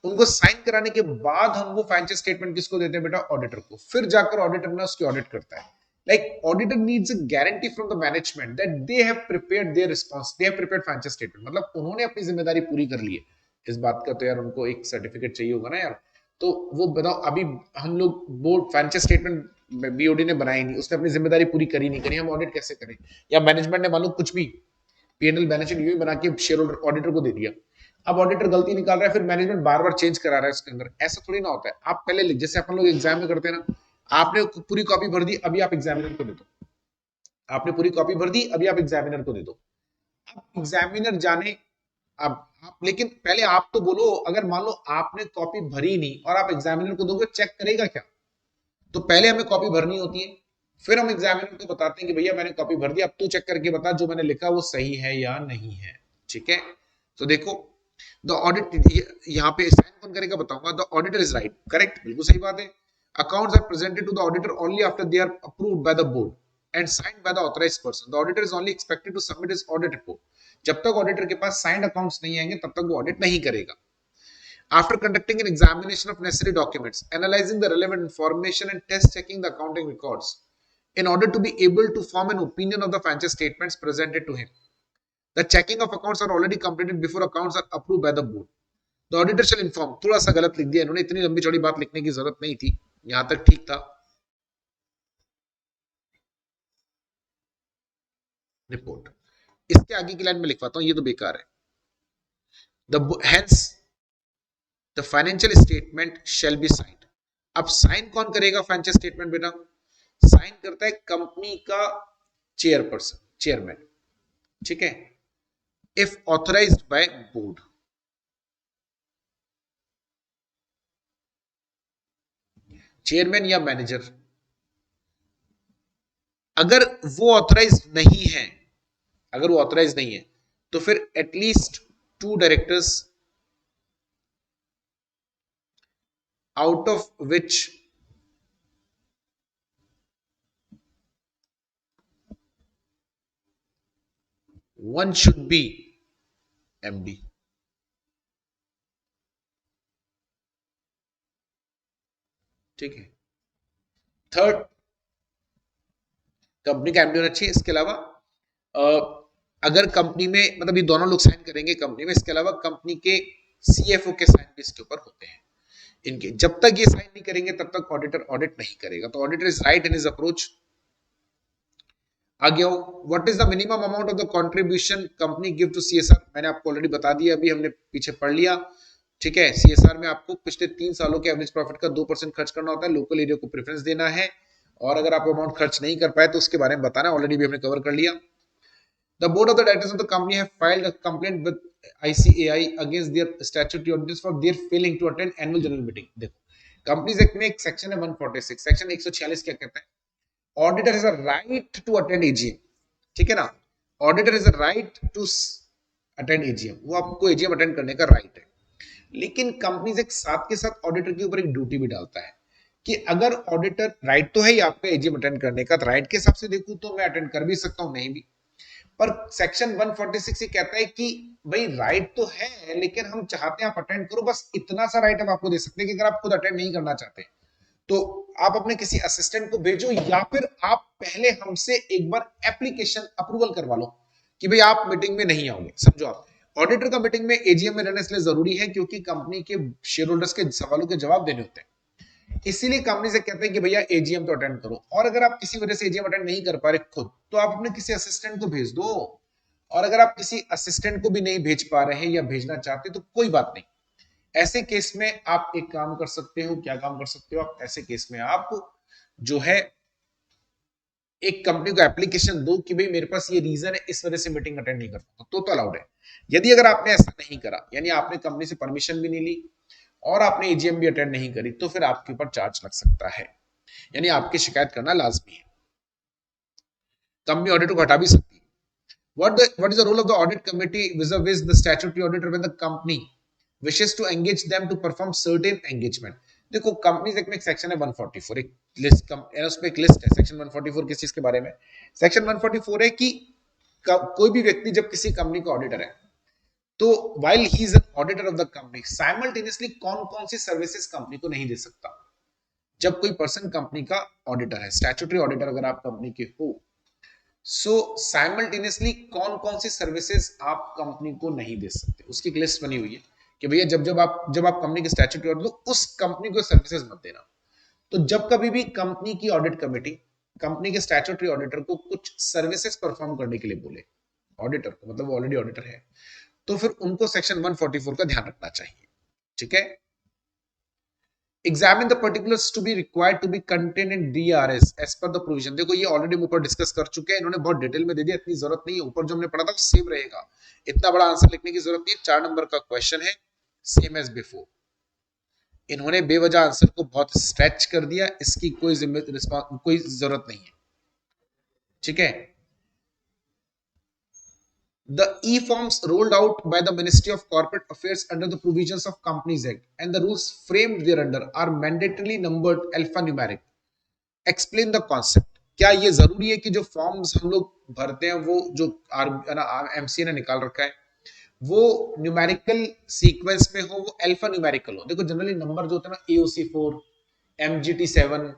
A: उनको साइन कराने के बाद हम वो फाइनेंशियल स्टेटमेंट किसको देते हैं बेटा, ऑडिटर को। फिर जाकर ऑडिटर ना उसकी ऑडिट करता है। Like auditor needs a guarantee from the management that they have prepared their response, they have prepared financial statement, मतलब उन्होंने अपनी जिम्मेदारी पूरी कर ली है। इस बात का तो यार उनको एक सर्टिफिकेट चाहिए होगा ना यार। तो वो बताओ, अभी हम लोग बोर्ड फाइनेंशियल स्टेटमेंट बीओडी ने बनाई नहीं, उसने अपनी जिम्मेदारी पूरी करी नहीं करी, हम ऑडिट कैसे करें? या मैनेजमेंट ने मालूम कुछ भी P&L बैलेंस शीट यूं बना के शेयर होल्डर ऑडिटर को दे दिया, अब ऑडिटर गलती निकाल रहा है, फिर मैनेजमेंट बार बार चेंज करा रहा है उसके अंदर, ऐसा थोड़ी ना होता है। आप पहले लिख, जैसे अपन लोग एग्जाम में करते हैं ना, आपने पूरी कॉपी भर दी, अभी आप एग्जामिनर को दे दो, आपने पूरी कॉपी भर दी, अभी आप एग्जामिनर को दे दो। अब एग्जामिनर जाने, अब आप, लेकिन पहले आप तो बोलो, अगर मान लो आपने कॉपी भरी नहीं और आप एग्जामिनर को दोगे, चेक करेगा क्या? तो पहले हमें कॉपी भरनी होती है, फिर हम एग्जामिनर को बताते हैं कि भैया मैंने कॉपी भर दी, अब तू चेक करके बता जो मैंने लिखा वो सही है या नहीं है, ठीक है। तो देखो द ऑडिट, यहाँ पे साइन कौन करेगा बताऊंगा, the auditor is right, correct, बिल्कुल सही बात है। Accounts are presented to the auditor only after they are approved by the board and signed by the authorised person. The auditor is only expected to submit his audit report. जब तक auditor के पास signed accounts नहीं आएंगे तब तक वो audit नहीं करेगा। After conducting an examination of necessary documents, analyzing the relevant information and test checking the accounting records in order to be able to form an opinion of the financial statements presented to him. The checking of accounts are already completed before accounts are approved by the board. The auditor shall inform। थोड़ा सा गलत लिख दिया इन्होंने, इतनी लंबी चौड़ी बात लिखने की जरूरत नहीं थी, यहां तक ठीक था। रिपोर्ट, इसके आगे की लाइन में लिखवाता हूं, ये तो बेकार है। Hence the financial statement shall be signed। अब साइन कौन करेगा फाइनेंशियल स्टेटमेंट बेटा? साइन करता है कंपनी का चेयरपर्सन, चेयरमैन, ठीक है, if authorised by board. Chairman या मैनेजर, अगर वो ऑथराइज्ड नहीं है, अगर वो ऑथराइज नहीं है तो फिर at least 2 directors out of which one should be MD। ठीक है, थर्ड कंपनी का एमडी होना चाहिए। इसके अलावा अगर कंपनी में, मतलब ये दोनों लोग साइन करेंगे कंपनी में, इसके अलावा कंपनी के सीएफओ के साइन भी इसके ऊपर होते हैं। इनके जब तक ये साइन नहीं करेंगे तब तक ऑडिटर ऑडिट नहीं करेगा। तो auditor is right in his approach. आगे आओ, what is the minimum amount of the contribution company give to CSR, मैंने आपको ऑलरेडी बता दिया, अभी हमने पीछे पढ़ लिया। ठीक है, सीएसआर में आपको पिछले 3 सालों के एवरेज प्रॉफिट का 2% खर्च करना होता है, लोकल एरिया को प्रेफरेंस देना है, और अगर आप अमाउंट खर्च नहीं कर पाए तो उसके बारे में बताना है, ऑलरेडी भी हमने कवर कर लिया। The board of the directors of the company have filed a complaint with ICAI against their statutory auditors for their failing to attend annual general meeting। देखो कंपनीज एक्ट में एक सेक्शन है 146, section 146 क्या कहता है, auditor has a right to attend AGM. ठीक है ना, auditor has a right to attend AGM, वो आपको एजीएम अटेंड करने का राइट है। लेकिन कंपनीज एक्ट साथ के साथ ऑडिटर के ऊपर एक ड्यूटी भी डालता है कि अगर ऑडिटर, राइट तो है ही आपका एजीएम अटेंड करने का, राइट के हिसाब से देखूं तो मैं अटेंड कर भी सकता हूं, नहीं भी, पर सेक्शन 146 ये कहता है कि भाई राइट तो है लेकिन हम चाहते हैं आप अटेंड करो, बस इतना सा राइट हम आपको दे सकते हैं कि अगर आप खुद अटेंड नहीं करना चाहते तो आप अपने किसी असिस्टेंट को भेजो, या फिर आप पहले हमसे एक बार एप्लीकेशन अप्रूवल करवा लो कि भाई आप मीटिंग में नहीं आओगे। समझो, आप ऑडिटर का मीटिंग में एजीएम में रहना इसलिए जरूरी है क्योंकि कंपनी के शेयर होल्डर्स के सवालों के जवाब देने होते हैं, इसीलिए कंपनी से कहते हैं कि भैया एजीएम तो अटेंड करो। और अगर आप किसी वजह से एजीएम अटेंड नहीं कर पा रहे खुद, तो आप अपने किसी असिस्टेंट को भेज दो, और अगर आप किसी असिस्टेंट को भी नहीं भेज पा रहे हैं या भेजना चाहते तो कोई बात नहीं, ऐसे केस में आप एक काम कर सकते हो। क्या काम कर सकते हो आप ऐसे केस में, आप जो है एक कंपनी को एप्लीकेशन दो कि भाई मेरे पास ये रीजन है, इस वजह से मीटिंग अटेंड नहीं कर पाता, तो अलाउड है। यदि अगर आपने ऐसा नहीं करा, यानी आपने कंपनी से परमिशन भी नहीं ली और आपने एजीएम भी अटेंड नहीं करी, तो फिर आपके ऊपर चार्ज लग सकता है, यानी आपकी शिकायत करना लाजमी है। कंपनी ऑडिट को हटा भी सकती है। What is the role of the audit committee vis-a-vis the statutory auditor when the company wishes to engage them to perform certain engagement? देखो कंपनीज एक्ट में एक सेक्शन है 144, एक लिस्ट उसमें एक लिस्ट है। सेक्शन 144 किस चीज के बारे में, सेक्शन 144 है कि कोई भी व्यक्ति जब किसी कंपनी का ऑडिटर है तो while he is an auditor of the company, simultaneously कौन कौन सी सर्विसेज कंपनी को नहीं दे सकता। जब कोई पर्सन कंपनी का ऑडिटर है, स्टैट्यूटरी ऑडिटर अगर आप कंपनी के हो, सो साइमल्टेनियसली कौन कौन सी सर्विसेज आप कंपनी को नहीं दे सकते, उसकी एक लिस्ट बनी हुई है कि भैया जब आप कंपनी के स्टैट्यूटरी ऑडिटर हो, उस कंपनी को सर्विसेज मत देना। तो जब कभी भी कंपनी की ऑडिट कमेटी कंपनी के स्टैट्यूटरी ऑडिटर को कुछ सर्विसेज परफॉर्म करने के लिए बोले, ऑडिटर को मतलब वो ऑलरेडी ऑडिटर है, तो फिर उनको सेक्शन 144 का ध्यान रखना चाहिए। ठीक है, examine the particulars to be required to be contained in DRS as per the provision। देखो ये ऑलरेडी ऊपर डिस्कस कर चुके हैं, इन्होंने बहुत डिटेल में दे दिया, इतनी जरूरत नहीं है, ऊपर जो हमने पढ़ा था वो सेम रहेगा, इतना बड़ा आंसर लिखने की जरूरत नहीं है। 4 नंबर का क्वेश्चन है, सेम एज बिफोर। इन्होंने बेवजह आंसर को बहुत स्ट्रेच कर दिया, इसकी कोई कोई जरूरत नहीं है। ठीक है, the e-forms rolled out by the Ministry of Corporate Affairs under the provisions of Companies Act and the rules framed thereunder are mandatorily numbered alphanumeric। Explain the concept. क्या ये जरूरी है कि जो फॉर्म्स हम लोग भरते हैं वो जो एमसीए ने निकाल रखा है वो न्यूमेरिकल सीक्वेंस में हो, वो अल्फा न्यूमेरिकल हो। देखो जनरली नंबर जो होता है ना, AOC 4, MGT 7,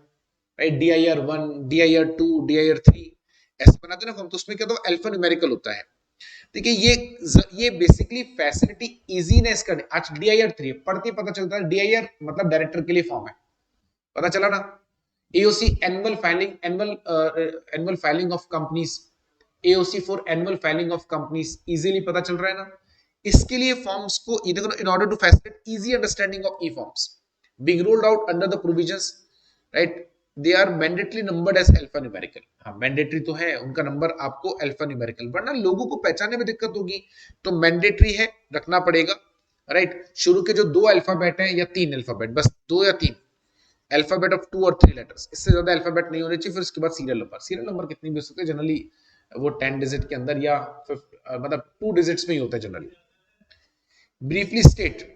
A: right, DIR 1, DIR 2, DIR 3 ऐसे बनाते हैं ना फॉर्म, तो उसमें क्या होता है अल्फा न्यूमेरिकल होता है। देखिए ये बेसिकली फैसिलिटी इजीनेस करने, आज DIR 3 पढ़ते पता चलता है DIR मतलब डायरेक्टर के लिए फॉर्म है, पता चला ना। AOC annual filing of companies, AOC for annual filing of companies easily पता चल रहा है ना। इसके लिए फॉर्म्स को देखो, in order to facilitate easy understanding of e forms being rolled out under the provisions, right, they are mandatorily numbered as alphanumerical। हाँ मैंडेटरी तो है, उनका नंबर आपको अल्फान्यूमेरिकल, वरना लोगों को पहचानने में दिक्कत होगी, तो मैंडेटरी है, रखना पड़ेगा। राइट, शुरू के जो 2 अल्फाबेट हैं या 3 अल्फाबेट, बस 2 या 3 अल्फाबेट ऑफ 2 और 3 लेटर्स, इससे ज्यादा अल्फाबेट नहीं होने चाहिए। फिर उसके बाद सीरियल नंबर कितनी भी हो सकते हैं, जनरली वो 10 डिजिट के अंदर या मतलब 2 डिजिट्स में ही होता है generally. Briefly state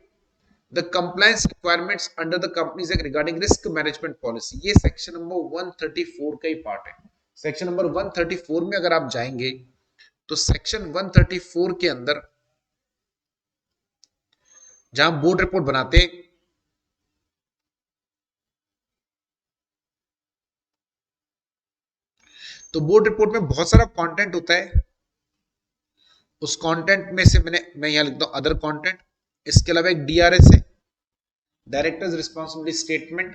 A: the compliance requirements under the Companies act regarding risk management policy, ये सेक्शन नंबर 134 का ही पार्ट है। सेक्शन नंबर 134 में अगर आप जाएंगे तो सेक्शन 134 के अंदर जहां बोर्ड रिपोर्ट बनाते हैं, तो बोर्ड रिपोर्ट में बहुत सारा कंटेंट होता है। उस कंटेंट में से मैं यहां लिखता हूं अदर कंटेंट, इसके अलावा एक DRS है, डायरेक्टर्स रिस्पांसिबिलिटी स्टेटमेंट,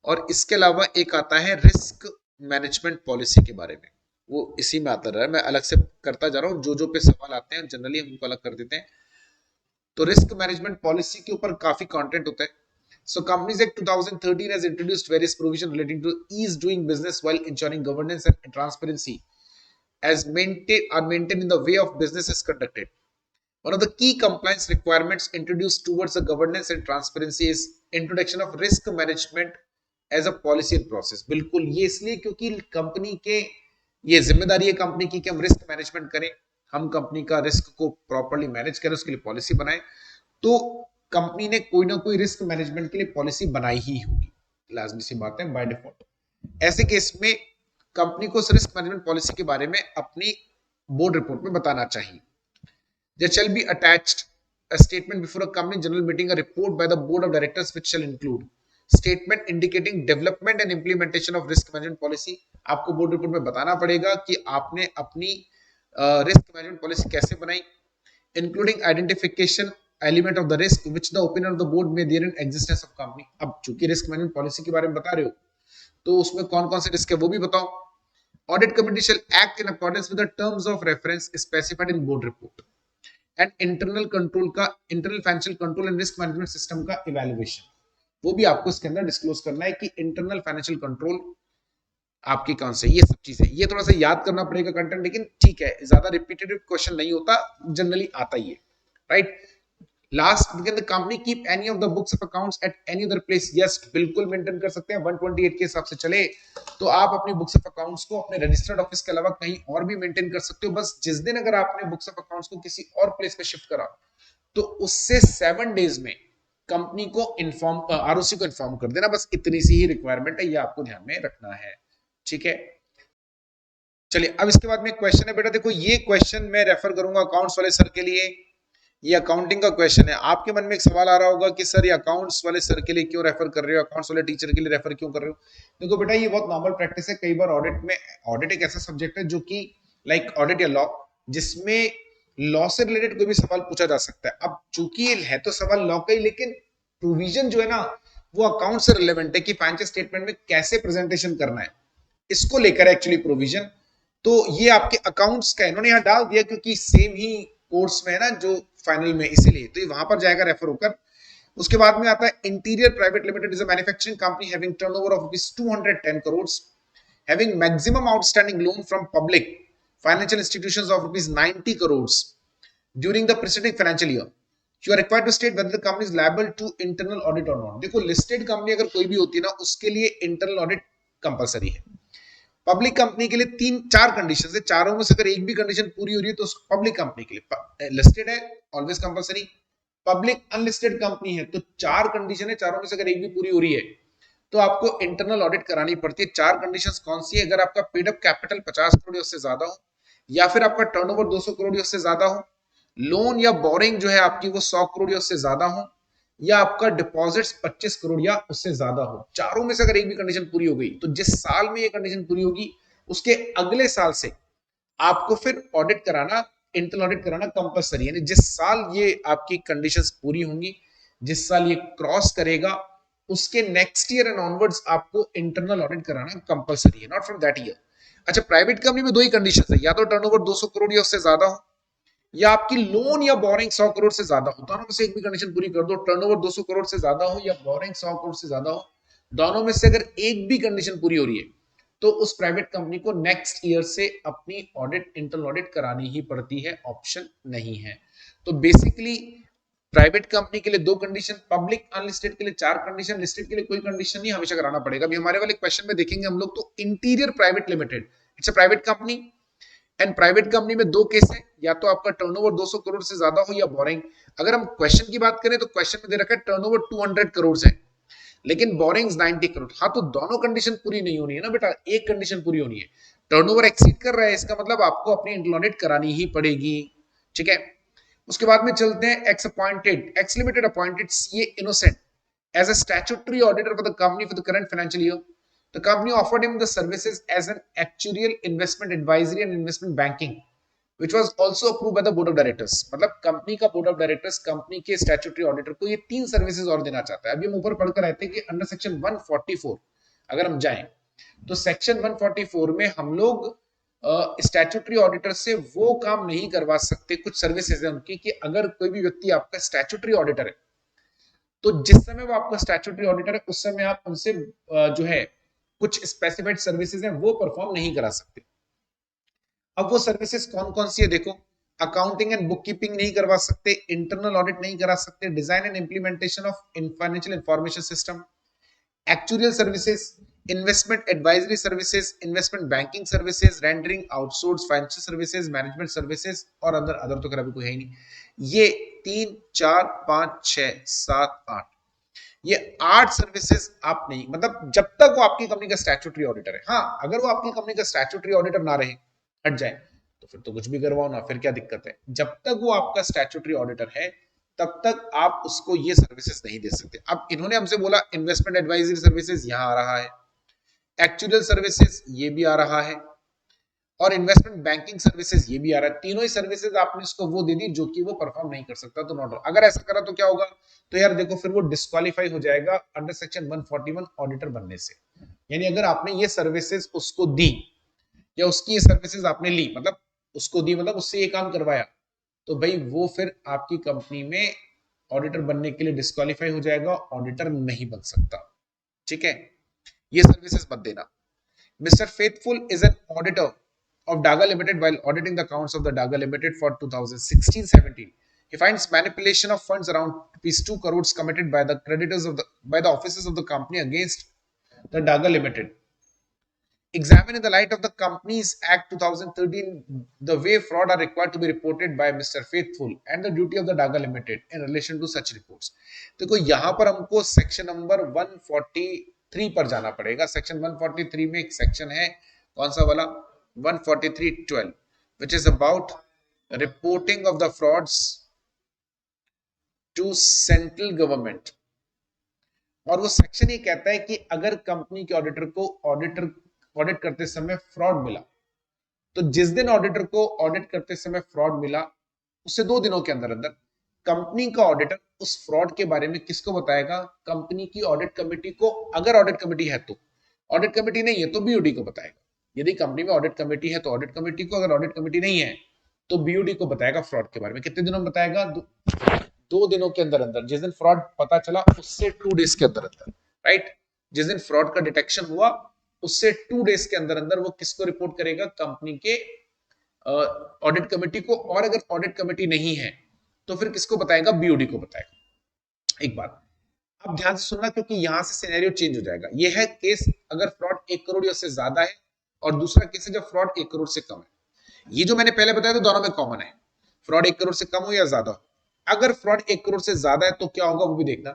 A: और इसके अलावा एक आता है रिस्क मैनेजमेंट पॉलिसी के बारे में। वो इसी में आता रहा है, मैं अलग से करता जा रहा हूँ, जो जो पे सवाल आते हैं जनरली हम उनको अलग कर देते हैं। तो रिस्क मैनेजमेंट पॉलिसी के ऊपर काफी कंटेंट होता है। So Companies Act 2013 has introduced various provisions relating to ease doing business while ensuring governance and transparency as maintained in the way of business is conducted. One of the key compliance requirements introduced towards the governance and transparency is introduction of risk management as a policy and process. बिल्कुल ये इसलिए क्योंकि company के ये जिम्मेदारी है company की कि हम रिस्क मैनेजमेंट करें, हम कंपनी का रिस्क को प्रॉपर्ली मैनेज करें, उसके लिए पॉलिसी बनाएं। तो कंपनी ने कोई ना कोई रिस्क मैनेजमेंट के लिए पॉलिसी बनाई ही होगी, लाजमी सी बात है बाय डिफॉल्ट। ऐसे केस में कंपनी को उस रिस्क मैनेजमेंट पॉलिसी के बारे में अपनी बोर्ड रिपोर्ट में बताना चाहिए। There shall be attached a statement before a company general meeting, a report by the board of directors which shall include statement indicating development and implementation of risk management policy। आपको board report में बताना पड़ेगा कि आपने अपनी risk management policy कैसे बनाई, including identification element of the risk which the opinion of the board में there in existence of company. अब चूंकि रिस्क मैनेजमेंट पॉलिसी के बारे में बता रहे हो तो उसमें कौन कौन से रिस्क है वो भी बताओ। Audit committee shall act in accordance with the terms of reference specified in board report and internal control का internal financial control and risk management system का इवैल्यूएशन, वो भी आपको इसके अंदर डिस्क्लोज करना है कि इंटरनल फाइनेंशियल कंट्रोल आपकी कौन से, ये सब चीजें ये थोड़ा सा याद करना पड़ेगा कंटेंट, लेकिन ठीक है ज्यादा रिपीटेटिव क्वेश्चन नहीं होता, जनरली आता ही है, right. Last, can the company keep any of the books of accounts at any other place? Yes, बिल्कुल मेंटेन कर सकते हैं। 128 के हिसाब से चले तो आप अपनी बुक्स ऑफ अकाउंट्स को अपने रजिस्टर्ड ऑफिस के अलावा कहीं और भी मेंटेन कर सकते हो। बस जिस दिन अगर आपने बुक्स ऑफ अकाउंट्स को किसी और प्लेस पे शिफ्ट करा तो उससे 7 डेज में कंपनी को इन्फॉर्म, आरओसी को इन्फॉर्म कर देना। बस इतनी सी ही रिक्वायरमेंट है, ये आपको ध्यान में रखना है, ठीक है। चलिए अब इसके बाद में क्वेश्चन है बेटा, देखो ये क्वेश्चन मैं रेफर करूंगा अकाउंट्स वाले सर के लिए, ये अकाउंटिंग का क्वेश्चन है। आपके मन में एक सवाल आ रहा होगा कि सर ये अकाउंट्स वाले सर के लिए क्यों रेफर कर रहे हो, अकाउंट्स वाले टीचर के लिए रेफर क्यों कर रहे हो? देखो बेटा ये बहुत नॉर्मल प्रैक्टिस है, कई बार ऑडिट में, ऑडिट एक ऐसा सब्जेक्ट है जो कि लाइक ऑडिट या लॉ, जिसमें लॉ से रिलेटेड कोई भी सवाल पूछा जा सकता है। अब चूंकि ये है तो सवाल लॉ का ही, लेकिन प्रोविजन जो है ना वो अकाउंट से रिलेवेंट है कि फाइनेंशियल स्टेटमेंट में कैसे प्रेजेंटेशन करना है, इसको लेकर एक्चुअली प्रोविजन। तो ये आपके अकाउंट्स का इन्होंने यहाँ डाल दिया क्योंकि सेम ही कोर्स में है ना जो फाइनल में, इसीलिए तो ये वहां पर जाएगा रेफर होकर। उसके बाद में आता है Interior Private Limited is a manufacturing company having turnover of ₹210 crore, having maximum outstanding loan from public financial institutions of ₹90 crore during the preceding financial year. You are required to state whether the company is liable to internal audit और not. देखो listed company अगर कोई भी होती है ना उसके लिए इंटरनल ऑडिट कंपलसरी है। पब्लिक कंपनी के लिए 3-4 कंडीशन है, चारों में से अगर एक भी कंडीशन पूरी हो रही है तो पब्लिक कंपनी के लिए, लिस्टेड है always compulsory, public unlisted company है तो 4 कंडीशन है, चारों में से अगर एक भी पूरी हो रही है तो आपको इंटरनल ऑडिट करानी पड़ती है। 4 कंडीशंस कौन सी है? अगर आपका पेड अप कैपिटल 50 करोड़ उससे ज्यादा हो, या फिर आपका टर्नओवर 200 करोड़ उससे ज्यादा हो, लोन या बोरिंग जो है आपकी वो 100 करोड़ उससे ज्यादा हो, या आपका डिपॉजिट्स 25 करोड़ या उससे ज्यादा हो। चारों में से अगर एक भी कंडीशन पूरी हो गई तो जिस साल में ये कंडीशन पूरी होगी उसके अगले साल से आपको फिर ऑडिट कराना, इंटरनल ऑडिट कराना कंपलसरी है। जिस साल ये आपकी कंडीशंस पूरी होंगी, जिस साल ये क्रॉस करेगा उसके नेक्स्ट ईयर एंड ऑनवर्ड्स आपको इंटरनल ऑडिट कराना कंपलसरी है, नॉट फ्रॉम दैट ईयर। अच्छा, प्राइवेट कंपनी में 2 ही कंडीशन है, या तो टर्नओवर 200 करोड़ या उससे ज्यादा हो, या आपकी लोन या बोरिंग 100 करोड़ से ज्यादा हो। दोनों में से एक भी कंडीशन पूरी कर दो, टर्नओवर 200 करोड़ से ज्यादा हो या बोरिंग 100 करोड़ से ज्यादा हो, दोनों में से अगर एक भी कंडीशन पूरी हो रही है तो उस प्राइवेट कंपनी को नेक्स्ट ईयर से अपनी ऑडिट, इंटरनल ऑडिट करानी ही पड़ती है, ऑप्शन नहीं है। तो बेसिकली प्राइवेट कंपनी के लिए 2 कंडीशन, पब्लिक अनलिस्टेड के लिए 4 कंडीशन, लिस्टेड के लिए कोई कंडीशन नहीं, हमेशा कराना पड़ेगा। अभी हमारे वाले क्वेश्चन में देखेंगे हम लोग, तो interior Private limited it's a private company and private company में 2 केस है, या तो आपका टर्नओवर 200 करोड़ से ज्यादा हो या बोरिंग। अगर हम क्वेश्चन की बात करें तो क्वेश्चन में दे रखा है टर्नओवर 200 करोड़ है लेकिन बोरिंग्स 90 करोड़। हाँ, तो दोनों कंडीशन पूरी नहीं होनी है ना बेटा, एक कंडीशन पूरी होनी है। टर्नओवर एक्सीड कर रहा है, इसका मतलब आपको अपनी इंटरनल ऑडिट करानी ही पड़ेगी, ठीक है। उसके बाद में चलते हैं X Limited appointed CA Innocent as a statutory auditor for the company for the current financial year. The company offered him the services as an actuarial, investment advisory and investment banking, which was also approved by the board of directors। मतलब company का board of directors company के statutory auditor को ये 3 services और देना चाहता है। अभी हम ऊपर पढ़कर रहते हैं कि अंडर सेक्शन 144 अगर हम जाएं तो सेक्शन 144 में हम लोग स्टैट्यूटरी ऑडिटर से वो काम नहीं करवा सकते, कुछ सर्विसेज है उनकी, कि अगर कोई भी व्यक्ति आपका स्टैट्यूटरी ऑडिटर है तो जिस समय वो आपका स्टैट्यूटरी ऑडिटर है उस समय आप उनसे जो है कुछ स्पेसिफाइड सर्विसेज है वो परफॉर्म नहीं करा सकते। अब वो सर्विसेज कौन कौन सी है देखो, अकाउंटिंग एंड बुक कीपिंग नहीं करवा सकते, इंटरनल ऑडिट नहीं करा सकते, design and implementation of financial information system, actuarial services, investment advisory services, investment banking services, rendering outsourced financial services, management services और अदर तो अभी कोई है ही नहीं। ये 3 4 5 6 7 8 ये 8 सर्विसेज आप नहीं, मतलब जब तक वो आपकी कंपनी का स्टैट्यूटरी ऑडिटर है। हाँ, अगर वो आपकी कंपनी का स्टैट्यूटरी ऑडिटर ना रहे, हट जाए, तो फिर तो कुछ भी करवाओ ना, फिर क्या दिक्कत है। जब तक वो आपका स्टैट्यूटरी ऑडिटर है तब तक आप उसको ये सर्विसेज नहीं दे सकते। अब इन्होंने हमसे बोला इन्वेस्टमेंट एडवाइजरी सर्विसेज यहां आ रहा है, एक्चुअल सर्विसेज ये भी आ रहा है, और इन्वेस्टमेंट बैंकिंग सर्विसेज ये भी आ रहा है। तीनों ही सर्विसेज आपने इसको वो दे दी जो कि वो परफॉर्म नहीं कर सकता, तो नॉट। अगर ऐसा करा तो क्या होगा, तो यार देखो फिर वो डिस्क्वालीफाई हो जाएगा अंडर सेक्शन 141 ऑडिटर बनने से। यानी अगर आपने ये सर्विसेज उसको दी या उसकी ये सर्विसेज आपने ली, मतलब उसको दी मतलब उससे ये काम करवाया, तो भाई वो फिर आपकी कंपनी में ऑडिटर बनने के लिए डिस्क्वालीफाई हो जाएगा, ऑडिटर नहीं बन सकता। ठीक है, ये सर्विसेज मत देना। Mr. Faithful is an auditor of Daga Limited while auditing the accounts of the Daga Limited for 2016-17. He finds manipulation of funds around ₹2 crores committed by the creditors of by the officers of the company against the Daga Limited. Examine in the light of the Companies Act 2013 the way fraud are required to be reported by Mr. Faithful and the duty of the Daga Limited in relation to such reports. देखो यहाँ पर हमको section number 143 पर जाना पड़ेगा। Section 143 में एक section है, कौन सा वाला, 143(12) which is about reporting of the frauds to central government। और वो सेक्शन ये कहता है कि अगर कंपनी के ऑडिटर को ऑडिट करते समय फ्रॉड मिला, तो जिस दिन ऑडिटर को ऑडिट करते समय फ्रॉड मिला उससे 2 दिनों के अंदर अंदर कंपनी का ऑडिटर उस फ्रॉड के बारे में किसको बताएगा, कंपनी की ऑडिट कमेटी को। अगर ऑडिट कमेटी है तो, ऑडिट कमेटी नहीं है तो बीओडी को बताएगा। यदि कंपनी में ऑडिट कमेटी है तो ऑडिट कमेटी को, अगर ऑडिट कमेटी नहीं है तो बीओडी को बताएगा फ्रॉड के बारे में। कितने दिनों में बताएगा, 2 दिनों के अंदर अंदर, जिस दिन फ्रॉड पता चला उससे 2 डेज के अंदर अंदर, राइट। जिस दिन फ्रॉड का डिटेक्शन हुआ उससे 2 डेज के अंदर अंदर वो किसको रिपोर्ट करेगा, कंपनी के ऑडिट कमेटी को। और अगर ऑडिट कमेटी नहीं है तो फिर किसको बताएगा, बीओडी को बताएगा। एक बात अब ध्यान से सुनना, क्योंकि यहां से सिनेरियो चेंज हो जाएगा। यह है केस अगर फ्रॉड 1 करोड़ या से ज्यादा है, और दूसरा केस है जब फ्रॉड 1 करोड़ से कम है। ये जो मैंने पहले बताया तो दोनों में कॉमन है, फ्रॉड 1 करोड़ से कम हो या ज्यादा हो। अगर फ्रॉड 1 करोड़ से ज्यादा है तो क्या होगा वो भी देखना।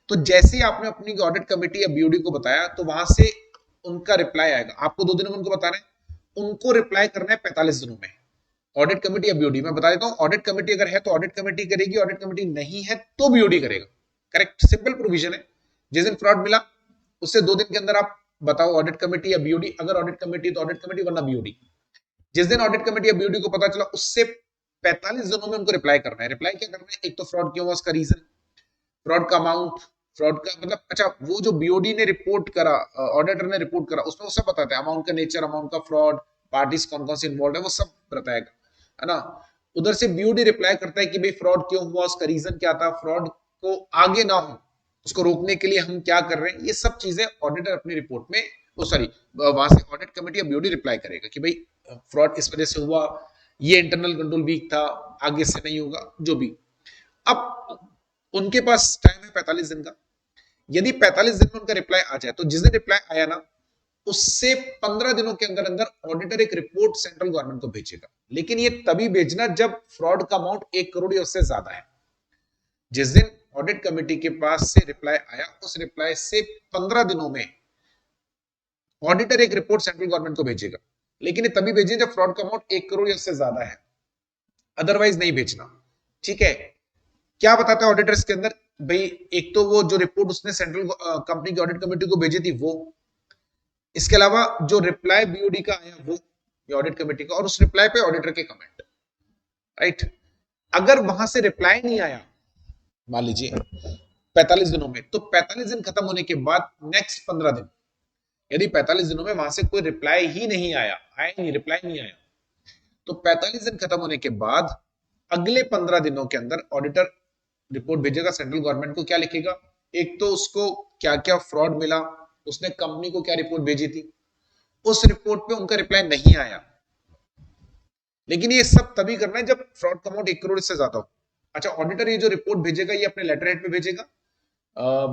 A: तो जैसे ही आपने अपनी ऑडिट कमेटी या बीओडी को बताया तो वहां से उनका रिप्लाई आएगा। आपको 2 दिनों में उनको बताना है, उनको रिप्लाई करना है 45 दिनों में। ऑडिट कमेटी या बीओडी, मैं बता देता हूं, ऑडिट कमेटी अगर है तो ऑडिट कमेटी करेगी, ऑडिट कमेटी नहीं है तो बीओडी करेगा। करेक्ट, सिंपल प्रोविजन है। जिस दिन फ्रॉड मिला उससे 2 दिन के अंदर आप बताओ ऑडिट कमेटी या बीओडी, अगर ऑडिट कमेटी तो ऑडिट कमेटी वरना बीओडी। जिस दिन ऑडिट कमेटी या बीओडी को पता चला उससे 45 दिनों में उनको रिप्लाई करना है। रिप्लाई क्या करना है, एक तो फ्रॉड क्यों हुआ उसका रीजन, फ्रॉड का अमाउंट, फ्रॉड का मतलब, अच्छा वो जो बीओडी ने रिपोर्ट करा, ऑडिटर ने रिपोर्ट करा, उसमें वो सब बताते हैं, अमाउंट का नेचर, अमाउंट का फ्रॉड, पार्टीज कौन कौन से इन्वॉल्व है, वो सब बताएगा, है ना। उधर से बीओडी रिप्लाई करता है कि भाई फ्रॉड क्यों हुआ, उसका रीजन क्या था, फ्रॉड को आगे ना हो उसको रोकने के लिए हम क्या कर रहे हैं, ये सब चीजें ऑडिटर अपनी रिपोर्ट में, सॉरी वहां से ऑडिट कमेटी या बीओडी रिप्लाई करेगा कि भाई फ्रॉड इस वजह से हुआ, ये इंटरनल कंट्रोल वीक था, आगे से नहीं होगा, जो भी। अब उनके पास टाइम है 45 दिन का। यदि 45 दिन में उनका रिप्लाई आ जाए तो जिस दिन रिप्लाई आया ना उससे 15 दिनों के अंदर अंदर ऑडिटर एक रिपोर्ट सेंट्रल गवर्नमेंट को भेजेगा। लेकिन ये तभी भेजना जब फ्रॉड का अमाउंट 1 करोड़ या उससे ज्यादा है। जिस दिन ऑडिट कमेटी के पास से रिप्लाई आया उस रिप्लाई से 15 दिनों में ऑडिटर एक रिपोर्ट सेंट्रल गवर्नमेंट को भेजेगा। लेकिन ये तभी भेजें जब फ्रॉड का अमाउंट 1 करोड़ या उससे ज्यादा है, अदरवाइज नहीं भेजना। ठीक है, क्या बताता है ऑडिटर्स के अंदर, भाई एक तो वो जो रिपोर्ट उसने सेंट्रल कंपनी की ऑडिट कमेटी को भेजी थी वो, इसके अलावा जो रिप्लाई बीओडी का आया वो, या ऑडिट कमेटी का, और उस रिप्लाई पे ऑडिटर के कमेंट, राइट। अगर वहां से रिप्लाई नहीं आया मान लीजिए 45 दिनों में, तो 45 दिन खत्म होने के बाद नेक्स्ट 15 दिन यदि 45 दिनों में वहां से कोई रिप्लाई ही नहीं आया, रिप्लाई नहीं आया, तो 45 दिन खत्म होने के बाद अगले 15 दिनों के अंदर ऑडिटर रिपोर्ट भेजेगा सेंट्रल गवर्नमेंट को। क्या लिखेगा? एक तो उसको क्या क्या फ्रॉड मिला, उसने कंपनी को क्या रिपोर्ट भेजी थी, उस रिपोर्ट पे उनका रिप्लाई नहीं आया। लेकिन ये सब तभी करना है जब फ्रॉड का अमाउंट 1 करोड़ से ज्यादा हो। अच्छा, ऑडिटर ये जो रिपोर्ट भेजेगा ये अपने लेटर हेड पे भेजेगा,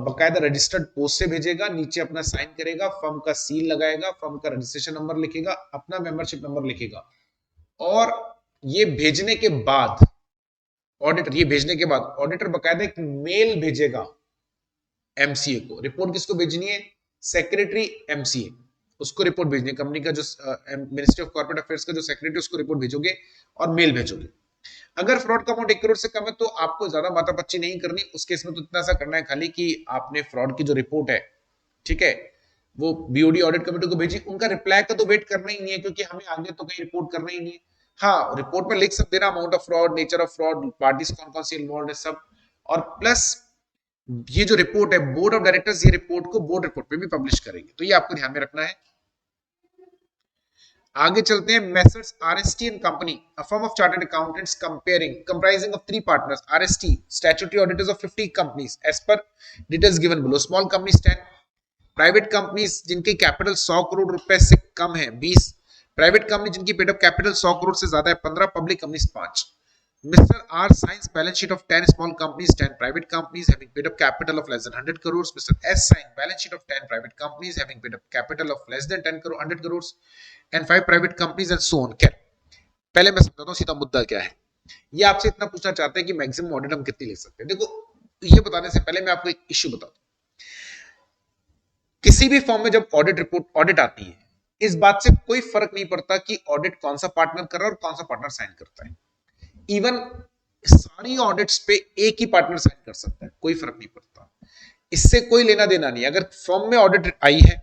A: बकायदा रजिस्टर्ड पोस्ट से भेजेगा, नीचे अपना साइन करेगा, फर्म का सील लगाएगा, फर्म का रजिस्ट्रेशन नंबर लिखेगा, अपना मेंबरशिप नंबर लिखेगा, और ये भेजने के बाद ऑडिटर बकायदा एक मेल भेजेगा एमसीए को। रिपोर्ट किसको भेजनी है? सेक्रेटरी एमसीए, उसको रिपोर्ट भेजनी है। कंपनी का जो मिनिस्ट्री ऑफ कॉर्पोरेट अफेयर्स का जो सेक्रेटरी, उसको रिपोर्ट भेजोगे और मेल भेजोगे। अगर फ्रॉड का अमाउंट 1 करोड़ से कम है तो आपको ज्यादा माथापच्ची नहीं करनी। उस केस में तो इतना सा करना है खाली कि आपने फ्रॉड की जो रिपोर्ट है, ठीक है, वो बीओडी ऑडिट कमेटी को भेजी, उनका रिप्लाई का तो वेट करना ही नहीं है, क्योंकि हमें आगे तो कहीं रिपोर्ट करना ही नहीं है। हाँ, रिपोर्ट में लिख सकते ना amount of fraud, nature of fraud, parties कौन कौन सी इन्वॉल्व है, सब। और प्लस ये जो रिपोर्ट है, बोर्ड ऑफ डायरेक्टर्स ये रिपोर्ट को बोर्ड रिपोर्ट पे भी पब्लिश करेंगे, तो ये आपको ध्यान में रखना है। आगे चलते हैं। Messrs RST and company, a firm of Chartered accountants comprising of 3 partners, RST, statutory auditors of 50 companies as per details given below. Small companies 10, private companies जिनकी कैपिटल 100 करोड़ रुपए से कम है 20, प्राइवेट कंपनी जिनकी पेड अप कैपिटल 100 करोड़ से ज्यादा है 15, public companies 5। Mr. R signs balance sheet of 10 small companies, 10 private companies having paid up capital of less than 100 crores. Mr. S signed balance sheet of 10 private companies having paid up capital of less than 10 crore, 100 crores, and 5 private companies and so on. क्या? पहले मैं समझाता हूँ सीधा मुद्दा क्या है। ये आपसे इतना पूछना चाहते हैं कि मैक्सिमम ऑडिट हम कितनी ले सकते हैं। देखो, ये बताने से पहले मैं आपको एक इश्यू बता दूं। किसी भी फॉर्म में जब ऑडिट आती है, इस बात से कोई फर्क नहीं पड़ता कि ऑडिट कौन सा पार्टनर कर रहा है और कौन सा पार्टनर साइन करता है। इवन सारी ऑडिट्स पे एक ही पार्टनर साइन कर सकता है, कोई फर्क नहीं पड़ता, इससे कोई लेना देना नहीं। अगर फर्म में ऑडिट आई है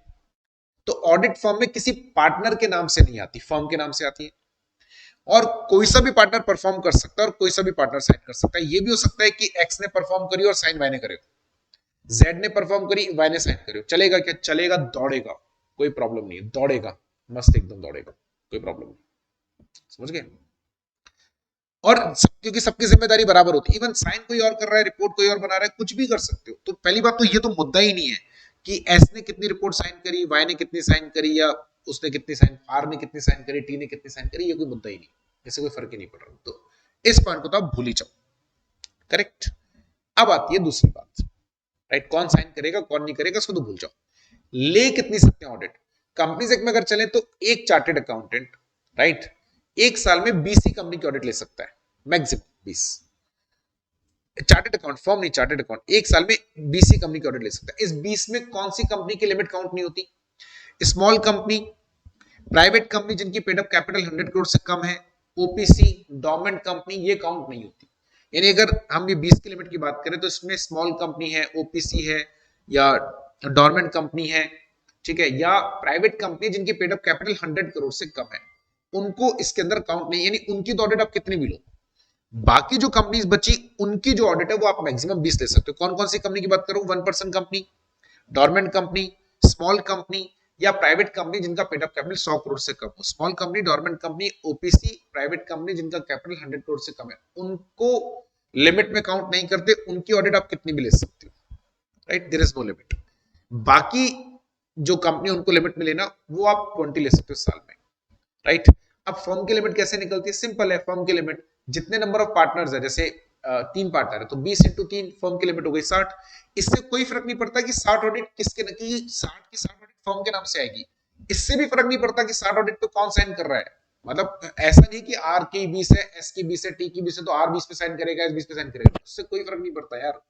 A: तो ऑडिट फर्म में किसी पार्टनर के नाम से नहीं आती, फर्म के नाम से आती है। और कोई सा भी पार्टनर परफॉर्म कर सकता है और कोई सा भी पार्टनर साइन कर सकता है। ये भी हो सकता है कि एक्स ने परफॉर्म करी और साइन वाई ने करे, जेड ने परफॉर्म करी, वाई ने साइन करे। चलेगा क्या? चलेगा, दौड़ेगा, कोई प्रॉब्लम नहीं है, दौड़ेगा, मस्त एकदम दौड़ेगा, कोई प्रॉब्लम नहीं। समझ गए? और क्योंकि सबकी जिम्मेदारी बराबर होती है, इवन साइन कोई और कर रहा है, रिपोर्ट कोई और बना रहा है, कुछ भी कर सकते हो। तो पहली बात तो ये तो मुद्दा ही नहीं है कि एस ने कितनी रिपोर्ट साइन करी, वाई ने कितनी साइन करी, या उसने कितनी साइन, आर ने कितनी साइन करी, टी ने कितनी साइन करी, ये कोई मुद्दा ही नहीं, इससे कोई फर्क ही नहीं पड़ रहा। तो इस पॉइंट को तो आप भूल ही जाओ। करेक्ट। अब आती है दूसरी बात, राइट, कौन साइन करेगा कौन नहीं करेगा, उसको तो भूल जाओ। ले कितनी सकते हैं ऑडिट? कंपनीज एक्ट में अगर चले तो एक चार्टेड अकाउंटेंट, राइट, एक साल में 20 ही कंपनी की ऑडिट ले सकता है, मैक्सिमम 20। चार्टेड अकाउंट, फॉर्म नहीं, चार्टेड अकाउंट, एक साल में 20 ही कंपनी की ऑडिट ले सकता है। इस 20 में कौन सी कंपनी की लिमिट काउंट नहीं होती? स्मॉल कंपनी, प्राइवेट कंपनी जिनकी पेड अप कैपिटल 100 करोड़ से कम है, ओपीसी, डोरमेंट कंपनी, ये काउंट नहीं होती। यानी अगर हम ये 20 की लिमिट की बात करें तो इसमें स्मॉल कंपनी है, ओपीसी है, या डोरमेंट कंपनी है, ठीक है, या प्राइवेट कंपनी जिनकी पेड अप कैपिटल 100 करोड़ से कम है, उनको इसके अंदर काउंट नहीं। यानी उनकी तो ऑडिट आप कितनी भी लो, बाकी जो कंपनीज बची उनकी जो ऑडिट है वो आप मैक्सिमम 20 ले सकते हो। कौन कौन सी कंपनी की बात करूं? 1% company, dormant company, small company, या प्राइवेट कंपनी जिनका पेड अप कैपिटल 100 करोड़ से कम हो। Small company, dormant company, OPC, private company जिनका कैपिटल 100 करोड़ से कम है, उनको लिमिट में काउंट नहीं करते, उनकी ऑडिट आप कितनी भी ले सकते हो, right, there is no limit. बाकी जो कंपनी उनको लिमिट में लेना, वो आप 20 ले सकते हो साल में, राइट। अब फर्म की लिमिट कैसे निकलती है? सिंपल है, फर्म की लिमिट जितने नंबर ऑफ पार्टनर्स है, जैसे 3 पार्टनर है तो 20 इंटू 3, फर्म की लिमिट हो गई 60। इससे कोई फर्क नहीं पड़ता कि 60 ऑडिट किसके, कि 60 की 60 ऑडिट फर्म के नाम से आएगी। इससे भी फर्क नहीं पड़ता कि 60 ऑडिट पे कौन साइन कर रहा है। मतलब ऐसा नहीं कि आर की 20 है, एस की 20 है, टी की 20 है तो आर 20 पे साइन करेगा, एस 20 पे साइन करेगा, उससे कोई फर्क नहीं पड़ता यार।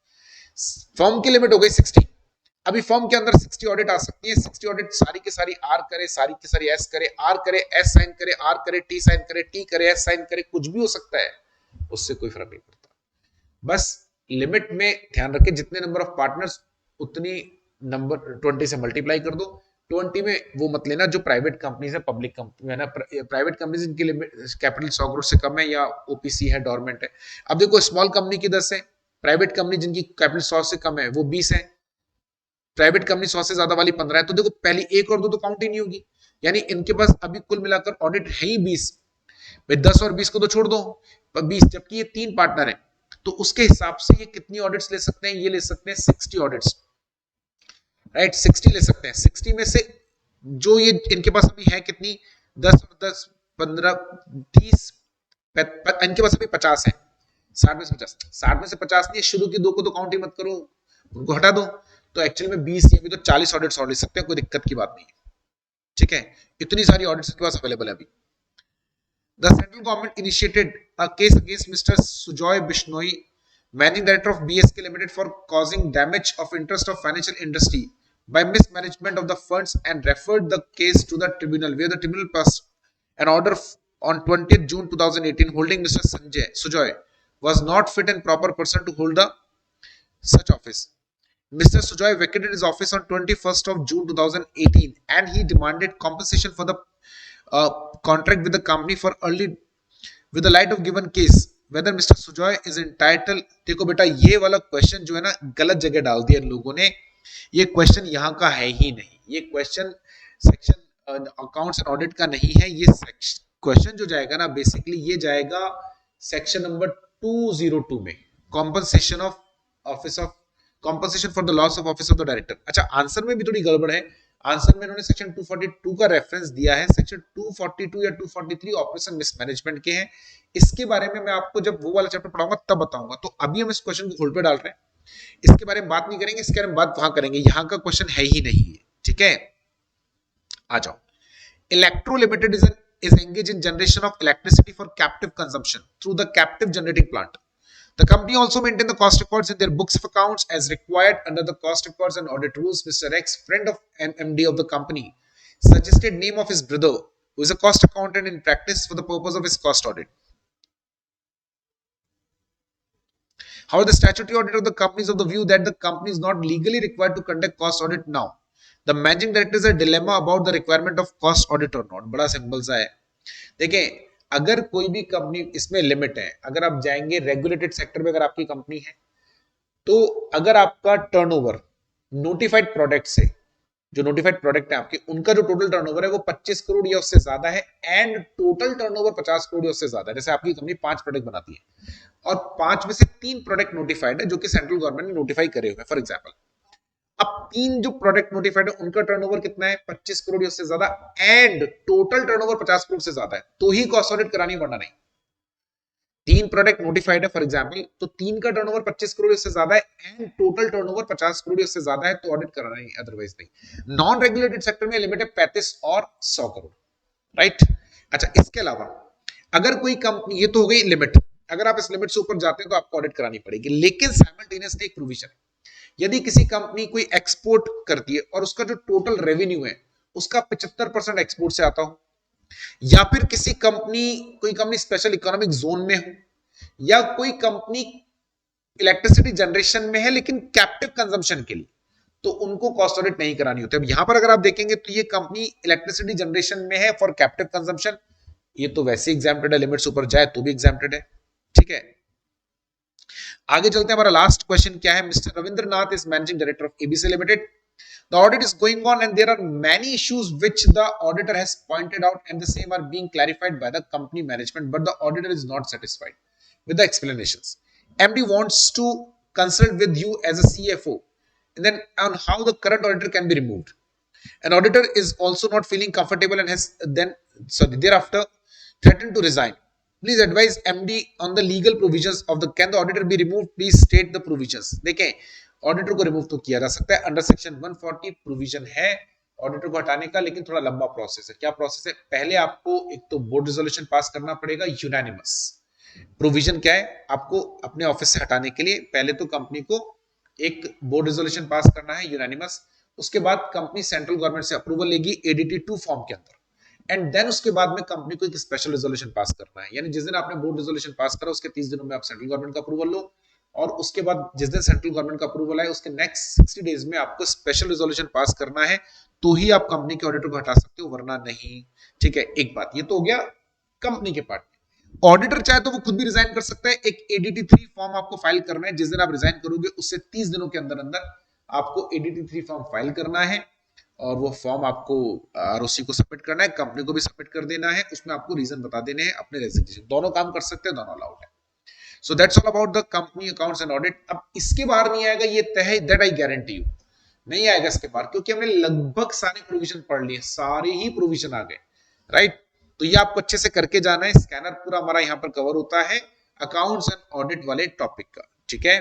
A: फर्म की लिमिट हो गई 60। अभी फर्म के अंदर 60 ऑडिट आ सकती है। 60 ऑडिट सारी की सारी आर करे, सारी की सारी एस करे, आर करे एस साइन करे, आर करे टी साइन करे, टी करे एस साइन करे, कुछ भी हो सकता है, उससे कोई फर्क नहीं पड़ता। बस लिमिट में ध्यान रखें, जितने नंबर ऑफ पार्टनर्स उतनी नंबर 20 से मल्टीप्लाई कर दो। 20 में वो मत लेना जो प्राइवेट कंपनीज है, पब्लिक कंपनी है ना, प्राइवेट कंपनीज जिनकी लिमिट कैपिटल 100 करोड़ से कम है, या ओपीसी है, डोरमेंट है। अब देखो, स्मॉल कंपनी की 10 है, प्राइवेट कंपनी जिनकी कैपिटल 100 से कम है वो 20 है, प्राइवेट कंपनी 100 से ज्यादा वाली 15 है, तो देखो पहली एक और दो तो काउंट ही नहीं होगी, यानी इनके पास अभी कुल मिलाकर ऑडिट है ही 20। भाई 10 और 20 को तो छोड़ दो, 20, जबकि ये 3 पार्टनर है, तो उसके हिसाब से ये कितनी ऑडिट्स ले सकते हैं, ये ले सकते हैं 60 ऑडिट्स, राइट, 60 ले सकते हैं। 60 में से जो ये इनके पास अभी है कितनी, 10 और 10 15 30, इनके पास अभी 50 है, 60 में से 50, 60 में से 50 नहीं है, शुरू की दो को तो काउंट ही मत करो, उनको हटा दो, तो एक्चुअली में 20 या भी तो 40 ऑडिट्स और ले सकते हैं, कोई दिक्कत की बात नहीं है, ठीक है, इतनी सारी ऑडिट्स के पास अवेलेबल है अभी। The central government initiated a case against Mr. Sujoy Bishnoi, managing director of BSK Limited, for causing damage of interest of financial industry by mismanagement of the funds, and referred the case to the tribunal, where the tribunal passed an order on 20th June 2018 holding Mr. Sanjay Sujoy was not fit and proper person to hold the such office. Mr. Sujoy vacated his office on 21st of June 2018, and he demanded compensation for the contract with the company for early with the light of given case whether Mr. Sujoy is entitled। देखो बेटा ये वाला question जो है ना गलत जगह डाल दिया लोगों ने, ये क्वेश्चन यहाँ का है ही नहीं, ये question section accounts and audit का नहीं है, ये क्वेश्चन जो जाएगा ना बेसिकली ये जाएगा सेक्शन नंबर 202 में, compensation of office of compensation for the loss of office of the director. अच्छा आंसर में भी थोड़ी गड़बड़ है, आंसर में इन्होंने सेक्शन 242 का रेफरेंस दिया है, सेक्शन 242 या 243 ऑपरेशन मिसमैनेजमेंट के हैं, इसके बारे में मैं आपको जब वो वाला चैप्टर पढ़ाऊंगा तब बताऊंगा। तो अभी हम इस क्वेश्चन को होल्ड पे डाल रहे हैं, इसके बारे में बात नहीं करेंगे, इसके बारे में बात वहां करेंगे, यहाँ का क्वेश्चन है ही नहीं है, ठीक है। आ जाओ, electro limited is engaged in generation of electricity for captive consumption through the captive generating plant. The company also maintain the cost records in their books of accounts as required under the cost records and audit rules. Mr. X, friend of an MD of the company, suggested name of his brother, who is a cost accountant in practice, for the purpose of his cost audit. However, the statutory auditor of the company is of the view that the company is not legally required to conduct cost audit now. The managing director is a dilemma about the requirement of cost audit or not. बड़ा simple सा है, देखें अगर कोई भी company, इसमें limit है, अगर आप जाएंगे रेगुलेटेड सेक्टर में, अगर आपकी कंपनी है तो अगर आपका टर्नओवर नोटिफाइड प्रोडक्ट से, जो नोटिफाइड प्रोडक्ट है आपके, उनका जो टोटल टर्नओवर है वो 25 करोड़ या उससे ज्यादा है, एंड टोटल टर्नओवर 50 करोड़ या उससे ज्यादा है, जैसे आपकी कंपनी 5 प्रोडक्ट बनाती है और 5 में से 3 प्रोडक्ट नोटिफाइड है जो कि सेंट्रल गवर्नमेंट ने नोटिफाई करे हुए, फॉर एग्जाम्पल अब 3 जो प्रोडक्ट नोटिफाइड है उनका टर्नओवर कितना है, 25 करोड़ या उससे ज्यादा, एंड टोटल टर्नओवर 50 करोड़ से ज्यादा है, तो ही कॉस्ट ऑडिट करानी, वरना नहीं। 3 प्रोडक्ट नोटिफाइड है फॉर एग्जांपल, तो 3 का टर्नओवर 25 करोड़ से ज्यादा है एंड टोटल टर्नओवर 50 करोड़ से ज्यादा है, तो ऑडिट कराना है, अदरवाइज नहीं। नॉन रेगुलेटेड सेक्टर में लिमिट है 35 और 100 करोड़, राइट। अच्छा इसके अलावा अगर कोई कंपनी, ये तो हो गई लिमिट, अगर आप इस लिमिट से ऊपर जाते हैं तो आपको ऑडिट करानी पड़ेगी, लेकिन साइमल्टेनियसली एक प्रोविजन है, यदि किसी कंपनी कोई एक्सपोर्ट करती है और उसका जो टोटल रेवेन्यू है उसका 75% एक्सपोर्ट से आता हो, या फिर किसी कंपनी, कोई कंपनी स्पेशल इकोनॉमिक जोन में हो, या कोई कंपनी इलेक्ट्रिसिटी जनरेशन में है लेकिन कैप्टिव कंजम्पशन के लिए, तो उनको कॉस्ट ऑडिट नहीं करानी होती। अब यहां पर अगर आप देखेंगे तो ये कंपनी इलेक्ट्रिसिटी जनरेशन में है फॉर कैप्टिव कंजम्पशन, ये तो वैसे एग्जाम्प्टेड है, लिमिट्स ऊपर जाए तो भी एग्जाम्प्टेड है, ठीक है। आगे चलते हैं, हमारा लास्ट क्वेश्चन क्या है। Mister Rabindranath is managing director of ABC limited. The audit is going on and there are many issues which the auditor has pointed out and the same are being clarified by the company management, but the auditor is not satisfied with the explanations. MD wants to consult with you as a CFO and then on how the current auditor can be removed. An auditor is also not feeling comfortable and has then thereafter threatened to resign. Please advise MD on the legal provisions of the, can the auditor be removed? Please state the provisions. देखें auditor को remove तो किया जा सकता है, under section 140 provision है auditor को हटाने का, लेकिन थोड़ा लंबा प्रोसेस है। क्या प्रोसेस है, पहले आपको एक तो बोर्ड रिजोल्यूशन पास करना पड़ेगा यूनानिमस। प्रोविजन क्या है, आपको अपने ऑफिस से हटाने के लिए पहले तो कंपनी को एक बोर्ड रिजोल्यूशन पास करना है यूनानिमस, उसके बाद कंपनी सेंट्रल गवर्नमेंट से अप्रूवल लेगी एडीटी 2 फॉर्म के अंदर, एंड देन उसके बाद में कंपनी को एक स्पेशल रिजोल्यूशन पास करना है, यानी जिस दिन आपने बोर्ड रिजोल्यूशन पास करा उसके 30 दिनों में आप सेंट्रल गवर्नमेंट का अप्रूवल लो, और उसके बाद जिस दिन सेंट्रल गवर्नमेंट का अप्रूवल आए उसके नेक्स्ट 60 डेज में आपको स्पेशल रिजोल्यूशन पास करना है, तो ही आप कंपनी के ऑडिटर को हटा सकते हो, वरना नहीं, ठीक है। एक बात ये तो हो गया कंपनी के पार्ट में। ऑडिटर चाहे तो वो खुद भी रिजाइन कर सकता है, एक एडीटी 3 फॉर्म आपको फाइल करना है, जिस दिन आप रिजाइन करोगे उससे 30 दिनों के अंदर अंदर आपको ADT3 फॉर्म फाइल करना है और वो फॉर्म आपको ROC को सबमिट करना है, कंपनी को भी सबमिट कर देना है, उसमें आपको रीजन बता देने हैं अपने रेजिग्नेशन। दोनों काम कर सकते हैं, दोनों अलाउड है। So that's all about the company accounts and audit. अब इसके बाहर नहीं आएगा, ये तय है, दैट आई गारंटी यू, नहीं आएगा इसके बाहर, क्योंकि हमने लगभग सारे प्रोविजन पढ़ लिए, सारे ही प्रोविजन आ गए, राइट। तो ये आपको अच्छे से करके जाना है। स्कैनर पूरा हमारा यहाँ पर कवर होता है अकाउंट्स एंड ऑडिट वाले टॉपिक का, ठीक है।